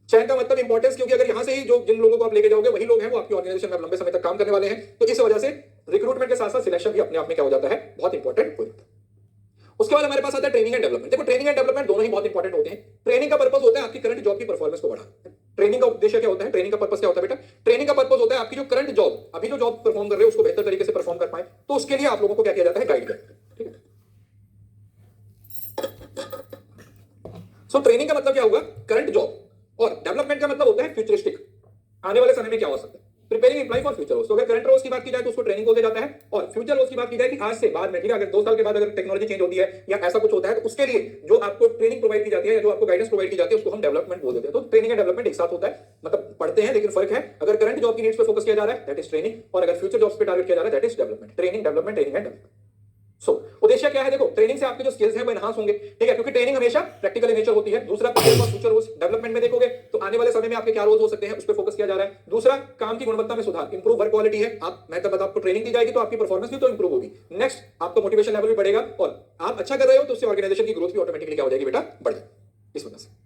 Speaker 1: चयन का मतलब इंपॉर्टेंस, क्योंकि अगर यहां से ही जो जिन लोगों को आप लेके जाओगे वही लोग हैं वो आपकी ऑर्गेनाइजेशन में लंबे समय तक काम करने वाले हैं, तो इस वजह से रिक्रूटमेंट के साथ साथ सिलेक्शन भी अपने आप में क्या हो जाता है, बहुत इंपॉर्टेंट हो जाता है। उसके बाद हमारे पास आता है ट्रेनिंग एंड डेवलपमेंट। देखो ट्रेनिंग एंड डेवलपमेंट दोनों ही बहुत इंपॉर्टेंट होते हैं। ट्रेनिंग का पर्पस होता है आपकी करंट जॉब की परफॉर्मेंस को बढ़ाना। ट्रेनिंग का उद्देश्य क्या होता है, ट्रेनिंग का पर्पस क्या होता है बेटा, ट्रेनिंग का पर्पस होता है आपकी जो करंट जॉब, अभी जो जॉब परफॉर्म कर रहे हो उसको बेहतर तरीके से परफॉर्म कर पाए, तो उसके लिए आप लोगों को क्या किया जाता है, गाइड किया जाता है। ठीक है, सो ट्रेनिंग का मतलब क्या होगा, करंट जॉब, और डेवलपमेंट का मतलब होता है फ्यूचरिस्टिक, आने वाले समय में क्या हो सकता है, preparing employ for future roles. तो अगर करंट रोल्स की बात की जाए तो उसको ट्रेनिंग बोला जाता है, और फ्यूचर रोल्स की बात की जाए कि आज से बाद में, ठीक है, अगर 2 साल के बाद अगर टेक्नोलॉजी चेंज होती है या ऐसा कुछ होता है तो उसके लिए जो आपको ट्रेनिंग प्रोवाइड की जाती है या जो आपको गाइडेंस प्रोवाइड की जाती है उसको हम डेवलपमेंट बोल देते हैं। तो ट्रेनिंग एंड डेवलपमेंट एक साथ होता है, मतलब पढ़ते हैं लेकिन फर्क है, अगर करंट जॉब की नीड्स पे फोकस किया जा रहा है दैट इज ट्रेनिंग, और अगर फ्यूचर जॉब्स पे टारगेट किया जा रहा है that is development. Training development, training and development. So उद्देश्य क्या है, देखो ट्रेनिंग से आपके जो स्किल्स हैं वो एनहांस होंगे, ठीक है, क्योंकि ट्रेनिंग हमेशा प्रैक्टिकल नेचर होती है। दूसरा फ्यूचर रोल्स, डेवलपमेंट में देखोगे तो आने वाले समय में आपके क्या रोल्स हो सकते हैं उस पर फोकस किया जा रहा है। दूसरा काम की गुणवत्ता में सुधार, इंप्रूव वर्क क्वालिटी है, आप मैं तब आपको ट्रेनिंग दी जाएगी तो आपकी परफॉर्मेंस भी तो इंप्रूव होगी। नेक्स्ट आपका मोटिवेशन लेवल भी बढ़ेगा, और आप अच्छा कर रहे हो तो उससे ऑर्गेनाइजेशन की ग्रोथ भी ऑटोमेटिकली क्या हो जाएगी बेटा, बढ़ जाएगी। इस वजह से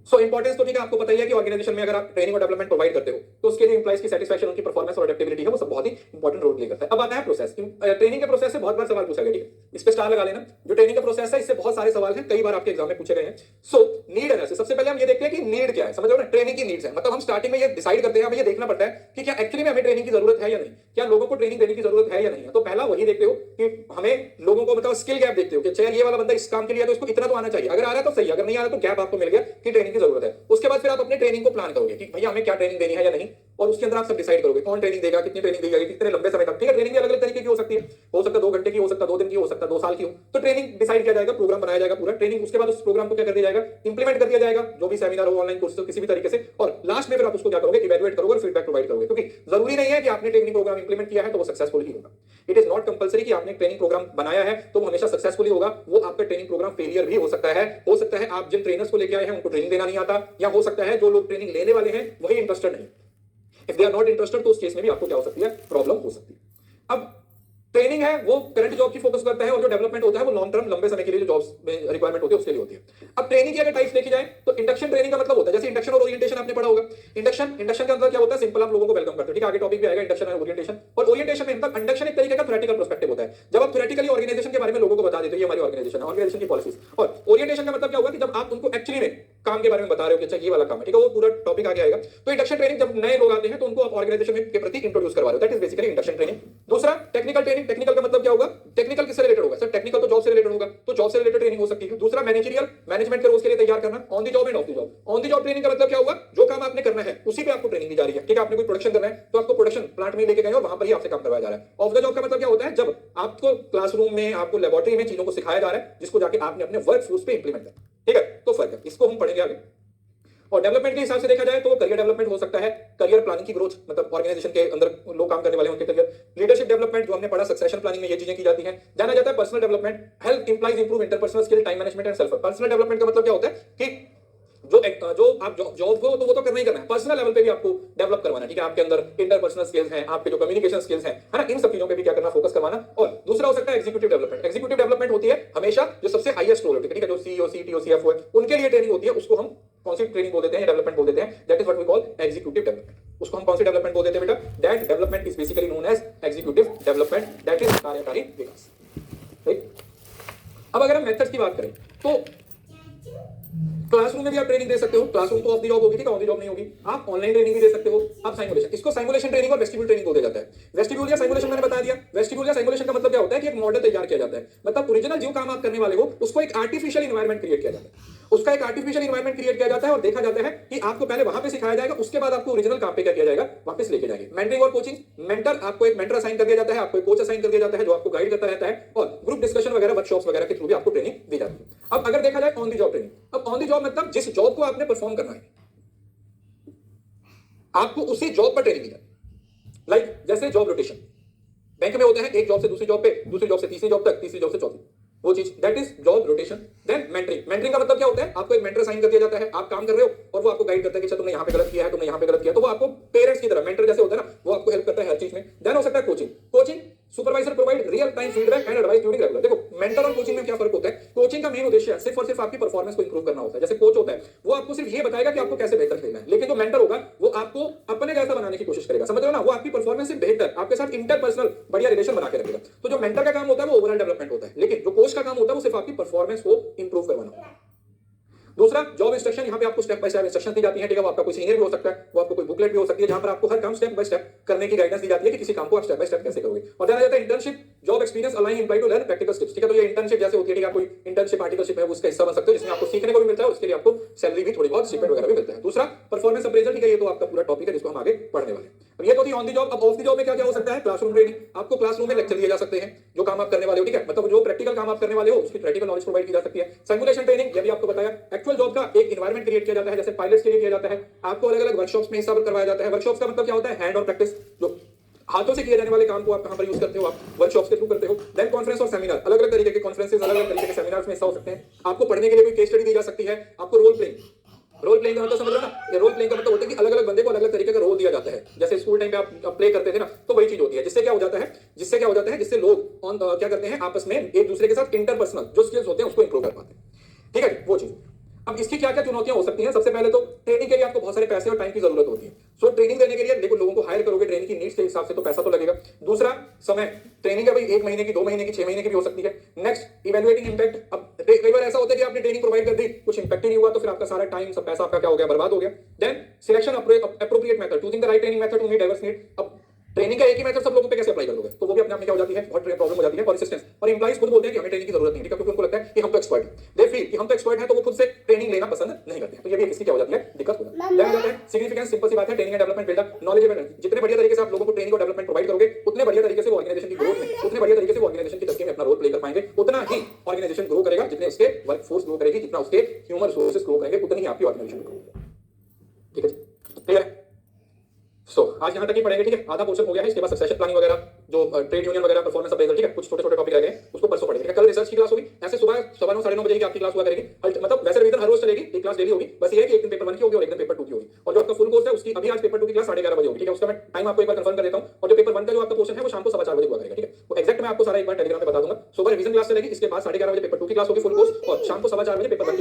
Speaker 1: सो इंपॉर्टेंस तो ठीक है, आपको पता ही है कि ऑर्गेनाइजेशन में अगर आप ट्रेनिंग और डेवलपमेंट प्रोवाइड करते हो तो उसके लिए एम्प्लॉइज की सेटिस्फैक्शन, उनकी परफॉर्मेंस और अडेप्टेबिलिटी है वो सब बहुत ही इंपॉर्टेंट रोल प्ले करता है। अब आता है प्रोसेस। ट्रेनिंग के प्रोसेस से बहुत बार सवाल पूछा गया, ठीक है, इस पे स्टार लगा लेना। जो ट्रेनिंग का प्रोसेस है इससे बहुत सारे सवाल हैं, कई बार आपके एग्जाम में पूछे गए हैं। सो नीड एनालिसिस, सबसे पहले हम ये देखते हैं कि नीड क्या है, समझ रहे हो ना, ट्रेनिंग की नीड्स है, मतलब हम स्टार्टिंग में ये डिसाइड करते हैं, हमें ये देखना पड़ता है कि क्या एक्चुअली में हमें ट्रेनिंग की जरूरत है या नहीं, क्या लोगों को ट्रेनिंग देने की जरूरत है या नहीं है। तो पहला वही देखते हो कि हमें लोगों को मतलब स्किल गैप देखते हो कि चाहे ये वाला बंदा इस काम के लिए तो इसको इतना तो आना चाहिए, अगर आ रहा है तो सही, अगर नहीं आ रहा तो गैप आपको मिल गया कि ट्रेनिंग की जरूरत है। उसके बाद फिर आप अपने ट्रेनिंग को प्लान करोगे कि भैया हमें क्या ट्रेनिंग देनी है या नहीं, और उसके अंदर आप सब डिसाइड करोगे कौन ट्रेनिंग देगा, कितनी ट्रेनिंग दी जाएगी, कितने लंबे समय तक। ठीक है, ट्रेनिंग भी अलग अलग तरीके की हो सकती है, हो सकता है 2 घंटे की, हो सकता है 2 दिन की, हो सकता है 2 साल की हो। तो ट्रेनिंग डिसाइड किया जाएगा, प्रोग्राम बनाया जाएगा पूरा ट्रेनिंग, उसके बाद उस प्रोग्राम को क्या कर दिया जाएगा, इंप्लीमेंट कर दिया जाएगा, जो भी सेमिनार हो, ऑनलाइन कोर्स हो, किसी भी तरीके से, और लास्ट में फिर आप उसको क्या करोगे, इवैल्यूएट करोगे और फीडबैक प्रोवाइड करोगे। क्योंकि जरूरी नहीं है कि आपने ट्रेनिंग प्रोग्राम इंप्लीमेंट किया है तो वो सक्सेसफुल ही होगा। इट इज नॉट कंपल्सरी कि आपने ट्रेनिंग प्रोग्राम बनाया है तो वो हमेशा सक्सेसफुल ही होगा, वो आपका ट्रेनिंग प्रोग्राम फेलियर भी हो सकता है। हो सकता है आप जिन ट्रेनर्स को लेके आए हैं उनको ट्रेनिंग देना नहीं आता, या हो सकता है जो लोग ट्रेनिंग लेने वाले हैं वही इंटरेस्टेड नहीं। If they are not interested तो उस केस में भी आपको क्या हो सकती है, प्रॉब्लम हो सकती है। अब ट्रेनिंग है वो करंट जॉब की फोकस करता है, और जो डेवलपमेंट होता है वो लॉन्ग टर्म, लंबे समय के लिए जो जॉब्स में रिक्वायरमेंट होती है उसके लिए होती है। अब ट्रेनिंग की अगर टाइप्स देखी जाए तो इंडक्शन ट्रेनिंग का मतलब होता है, जैसे इंडक्शन और ओरिएंटेशन आपने पढ़ा होगा। इंडक्शन के अंदर क्या होता है, सिंपल आप लोगों को वेलकम करते हो, ठीक है, आगे टॉपिक भी आएगा इंडक्शन और ओरिएंटेशन। और ओरिएंटेशन में मतलब इंडक्शन एक तरीके का थ्योरेटिकल पर्सपेक्टिव होता है, जब आप थ्योरेटिकली ऑर्गेनाइजेशन के बारे में लोगों को बता देते हो ये हमारी ऑर्गेनाइजेशन है, ऑर्गेनाइजेशन की पॉलिसीज। और ओरिएंटेशन का मतलब क्या होगा कि जब आप उनको एक्चुअली में काम के बारे में बता रहे हो कि अच्छा ये वाला काम है, ठीक है, वो पूरा टॉपिक आगे आएगा। तो इंडक्शन ट्रेनिंग जब नए लोग आते हैं तो उनको आप ऑर्गेनाइजेशन के प्रति इंट्रोड्यूस करवा रहे हो, that is basically induction training. दूसरा टेक्निकल ट्रेनिंग, टेक्निकल का मतलब क्या होगा, टेक्निकल किससे रिलेटेड होगा सर, टेक्निकल तो जॉब से रिलेटेड होगा, तो जॉब से रिलेटेड ट्रेनिंग हो सकती है। दूसरा मैनेजरियल, मैनेजमेंट के रोल्स के लिए तैयार करना, on the job end of the job. On the job training का मतलब क्या होगा, जो काम आपने करना है उसी पे आपको ट्रेनिंग दी जा रही है, ठीक है, आपने कोई प्रोडक्शन करना है तो आपको प्रोडक्शन प्लांट में लेके गए और वहां पर ही आपसे काम करवाया जा रहा है। ऑफ द जॉब का मतलब क्या होता है, जब आपको क्लासरूम में, आपको लेबोरेटरी में चीजों को सिखाया जा रहा है जिसको जाके आपने अपने वर्क फोर्स पे इंप्लीमेंट करना, ठीक है, तो फर्क है, इसको हम पढ़ेंगे आगे। और डेवलपमेंट के हिसाब से देखा जाए तो करियर डेवलपमेंट हो सकता है, करियर प्लानिंग की ग्रोथ, मतलब ऑर्गेनाइजेशन के अंदर लोग काम करने वाले उनके करियर। लीडरशिप डेवलपमेंट जो हमने पढ़ा, सक्सेशन प्लानिंग में ये चीजें की जाती हैं। जाना जाता है personal development, help implies improve interpersonal skill, time management and self. Personal development का मतलब क्या होता है कि जो आप जॉब को तो वो तो करना ही करना है, पर्सनल लेवल पे भी आपको डेवलप करवाना, ठीक है, आपके अंदर इंटरपर्सनल स्किल्स हैं, आपके जो कम्युनिकेशन स्किल्स हैं, है ना, इन सब चीजों पे भी क्या करना, फोकस करवाना। और दूसरा हो सकता है एग्जीक्यूटिव डेवलपमेंट। एग्जीक्यूटिव डेवलपमेंट होती है हमेशा जो सबसे हाईएस्ट रोल होती है, ठीक है, जो सीईओ, सीटीओ, सीएफओ है, उनके लिए ट्रेनिंग होती है, उसको हम कौन सी ट्रेनिंग बोल देते हैं, डेवलपमेंट बोल देते हैं, that is what we call executive development. उसको हम कौन सी डेवलपमेंट बोल देते हैं बेटा, that development is basically known as executive development, that is कार्यकारी विकास। ठीक, अब अगर हम मेथड्स की बात करें तो क्लासरूम में भी आप ट्रेनिंग दे सकते हो, क्लासरूम तो ऑफ द जॉब होगी, ठीक है, ऑन द जॉब नहीं होगी। आप ऑनलाइन ट्रेनिंग भी दे सकते हो, आप साइमुलेशन, इसको साइमुलेशन ट्रेनिंग और वेस्टिब्यूल ट्रेनिंग बोला जाता है। वेस्टिब्यूल या साइमुलेशन मैंने बता दिया। वेस्टिब्यूल या साइमुलेशन का मतलब क्या होता है कि एक मॉडल तैयार किया जाता है, मतलब ओरिजिनल जो काम आप करने वाले हो उसको एक आर्टिफिशियल इन्वायरमेंट क्रिएट किया जाता है, उसका एक आर्टिफिशियल इन्वायरमेंट क्रिएट किया जाता है और देखा जाता है कि आपको पहले वहां पे सिखाया जाएगा, उसके बाद आपको ओरिजिनल काम पे क्या किया जाएगा, वापस लेके जाएंगे। मेंटरिंग और कोचिंग, मेंटर आपको एक मेंटर असाइन कर दिया जाता है, आपको एक कोच असाइन कर दिया जाता है जो आपको गाइड करता रहता है, और ग्रुप डिस्कशन वगैरह वर्कशॉप्स वगैरह के थ्रू भी आपको ट्रेनिंग दी जाती है। अब अगर देखा जाए ऑन द जॉब ट्रेनिंग, अब ऑन द जॉब मतलब जिस जॉब को आपने परफॉर्म करना है आपको उसी जॉब पर ट्रेनिंग दी जाती है। लाइक जैसे जॉब रोटेशन बैंक में होते हैं, एक जॉब से दूसरी जॉब पे, दूसरी जॉब से तीसरी जॉब तक, तीसरी जॉब से चौथी, वो चीज that is job rotation. Then mentoring, mentoring का मतलब क्या होता है, आपको एक मेंटर असाइन कर दिया जाता है, आप काम कर रहे हो और वो आपको गाइड करता है कि अच्छा तुमने यहाँ पे गलत किया है, तुमने यहाँ पे गलत किया, तो वो आपको पेरेंट्स की तरह मेंटर जैसे होता है ना, वो आपको हेल्प करता है हर चीज में। देन हो सकता है coaching, coaching supervisor provide real time feedback and advice during regular. देखो मेंटर और कोचिंग में क्या फर्क होता है, कोचिंग का मेन उद्देश्य सिर्फ और सिर्फ आपकी परफॉर्मेंस को इंप्रूव करना होता है। जैसे कोच होता है वो आपको सिर्फ ये बताएगा कि आपको कैसे बेहतर खेलना है, लेकिन जो मेंटर होगा वो आपको अपने जैसा बनाने की कोशिश करेगा, समझ रहे हो ना, वो आपकी परफॉर्मेंस से बेहतर आपके साथ इंटरपर्सनल बढ़िया रिलेशन बना के रखेगा। तो जो मेंटर का काम होता है वो ओवरऑल डेवलपमेंट होता है, लेकिन जो कोच का काम होता है वो सिर्फ आपकी परफॉर्मेंस को इंप्रूव करवाना होता है। दूसरा जॉब इंस्ट्रक्शन, यहाँ पे आपको स्टेप बाय स्टेप इंस्ट्रक्शन दी जाती है, ठीक है, वो आपका कोई सीनियर भी हो सकता है, वो आपको कोई बुकलेट भी हो सकती है जहां पर आपको हर काम स्टेप बाय स्टेप करने की गाइडेंस दी जाती है कि किसी काम को आप स्टेप बाय स्टेप कैसे करोगे। और देन आ जाता है internship, job experience align employ to learn practical skills, ठीक है, तो ये इंटर्नशिप जैसे होती है, ठीक है, कोई इंटर्नशिप आर्टिकलशिप है उसका हिस्सा बन सकते हो जिसमें आपको सीखने को भी मिलता है, उसके लिए आपको सैलरी भी थोड़ी बहुत स्टिपेंड वगैरह भी मिलता है। दूसरा परफॉर्मेंस अप्रेजल, ठीक है, ये तो आपका पूरा टॉपिक है जिसको हम आगे पढ़ने वाले हैं। अब ये तो थी ऑन द जॉब। अब ऑफ द जॉब में क्या क्या हो सकता है, क्लासरूम ट्रेनिंग, आपको क्लासरूम में लेक्चर दिए जा सकते हैं जो काम आप करने वाले हो, ठीक है, मतलब जो प्रैक्टिकल काम आप करने वाले हो उसकी प्रैक्टिकल नॉलेज प्रोवाइड की जा सकती है। सिमुलेशन ट्रेनिंग, ये भी आपको बताया। एक्चुअल जॉब का एक एनवायरनमेंट क्रिएट किया जाता है, जैसे पायलट्स के लिए किया जाता है, आपको अलग अलग वर्कशॉप्स में हिस्सा करवाया जाता है। वर्कशॉप्स का मतलब क्या होता है, हैंड और प्रैक्टिस, जो हाथों से किए जाने वाले काम को आप कहां पर यूज करते हो, आप वर्कशॉप्स के थ्रू करते हो। देन कॉन्फ्रेंस और सेमिनार, अलग अलग तरीके के कॉन्फ्रेंसेस, अलग अलग तरीके के सेमिनार्स में हिस्सा हो सकते हैं। आपको पढ़ने के लिए कोई केस स्टडी दी जा सकती है। आपको रोल प्लेइंग, रोल प्लेइंग का मतलब समझ रहे हो ना, ये रोल प्लेइंग का मतलब होता है कि अलग अलग बंदे को अलग अलग तरीके का रोल दिया जाता है। जैसे स्कूल टाइम पे आप प्ले करते थे ना, तो वही चीज होती है, जिससे क्या हो जाता है, जिससे लोग ऑन क्या करते हैं आपस में एक दूसरे के साथ इंटरपर्सनल जो स्किल्स होते हैं उसको इंप्रूव कर पाते हैं, ठीक है, वो चीज। अब इसकी क्या क्या चुनौतियां हो सकती हैं, सबसे पहले तो ट्रेनिंग के लिए आपको बहुत सारे पैसे और टाइम की जरूरत होती है। सो ट्रेनिंग देने के लिए देखो लोगों को हायर करोगे ट्रेनिंग की नीड्स के हिसाब से, तो पैसा तो लगेगा। दूसरा समय, ट्रेनिंग है भाई 1 महीने की, 2 महीने की, 6 महीने की भी हो सकती है। नेक्स्ट इवैल्यूएटिंग इंपैक्ट, अब कई बार ऐसा होता है कि आपने ट्रेनिंग प्रोवाइड कर दी, कुछ इंपैक्ट ही नहीं हुआ, तो फिर आपका सारा टाइम सब पैसा आपका क्या हो गया, बर्बाद हो गया। Then selection appropriate method, choosing the right training method to meet diverse need. अब ट्रेनिंग का एक ही मेथड सब लोगों पे कैसे अप्लाई कर लोगे, तो वो भी अपने आप में क्या हो जाती है, बहुत प्रॉब्लम हो जाती है। परसिस्टेंस, और एम्प्लॉइज खुद बोलते हैं कि हमें ट्रेनिंग की जरूरत नहीं, ठीक है, क्योंकि उनको लगता है कि हम तो एक्सपर्ट हैं, दे फील कि हम तो एक्सपर्ट हैं, तो वो खुद से ट्रेनिंग लेना पसंद नहीं करते हैं। तो ये भी इसकी क्या हो जाती है, दिक्कत हो जाती है। देन जाता है सिग्निफिकेंस, सिंपल सी बात है, training and development build up knowledgeable. जितने बढ़िया तरीके से आप लोगों को ट्रेनिंग और डेवलपमेंट प्रोवाइड करोगे, उतने बढ़िया तरीके से वो ऑर्गेनाइजेशन की ग्रोथ में, उतने बढ़िया तरीके से वो ऑर्गेनाइजेशन की तरक्की में अपना रोल प्ले कर पाएंगे। उतना ही ऑर्गेनाइजेशन ग्रो करेगा, जितने उसके वर्कफोर्स ग्रो करेगी, जितना उसके ह्यूमन रिसोर्सेज ग्रो करेंगे, उतनी ही आपकी ऑर्गेनाइजेशन ग्रो करेगी, ठीक है, क्लियर है। सो आज यहाँ तक ही पढ़ेंगे, ठीक है, आधा पोर्शन हो गया है। इसके बाद सक्सेशन प्लानिंग वगैरह, जो ट्रेड यूनियन वगैरह, परफॉर्मेंस अप्रेजल, ठीक है, कुछ छोटे छोटे टॉपिक रह गए उसको परसों पढ़ेंगे। कल रिसर्च की क्लास होगी, ऐसे सुबह 9:15 9:30 बजे की आपकी क्लास हुआ करेगी। मतलब वैसे रिवीजन हर रोज चलेगी, एक क्लास डेली होगी, बस ये है कि एक दिन पेपर 1 की होगी और एक दिन पेपर 2 की होगी। और जो आपका फुल कोर्स है उसकी अभी आज पेपर 2 की क्लास 11:30 बजे होगी, ठीक है, उसका मैं टाइम आपको एक बार कंफर्म कर देता हूं। और जो पेपर 1 का जो आपका पोर्शन है वो शाम को 4:15 बजे हुआ करेगा, ठीक है, वो एग्जैक्ट मैं आपको सारा एक बार टेलीग्राम पे बता दूंगा। सुबह रिवीजन क्लास चलेगी, इसके बाद 11:30 बजे पेपर 2 की क्लास होगी फुल कोर्स, और शाम को 4:15 बजे पेपर 1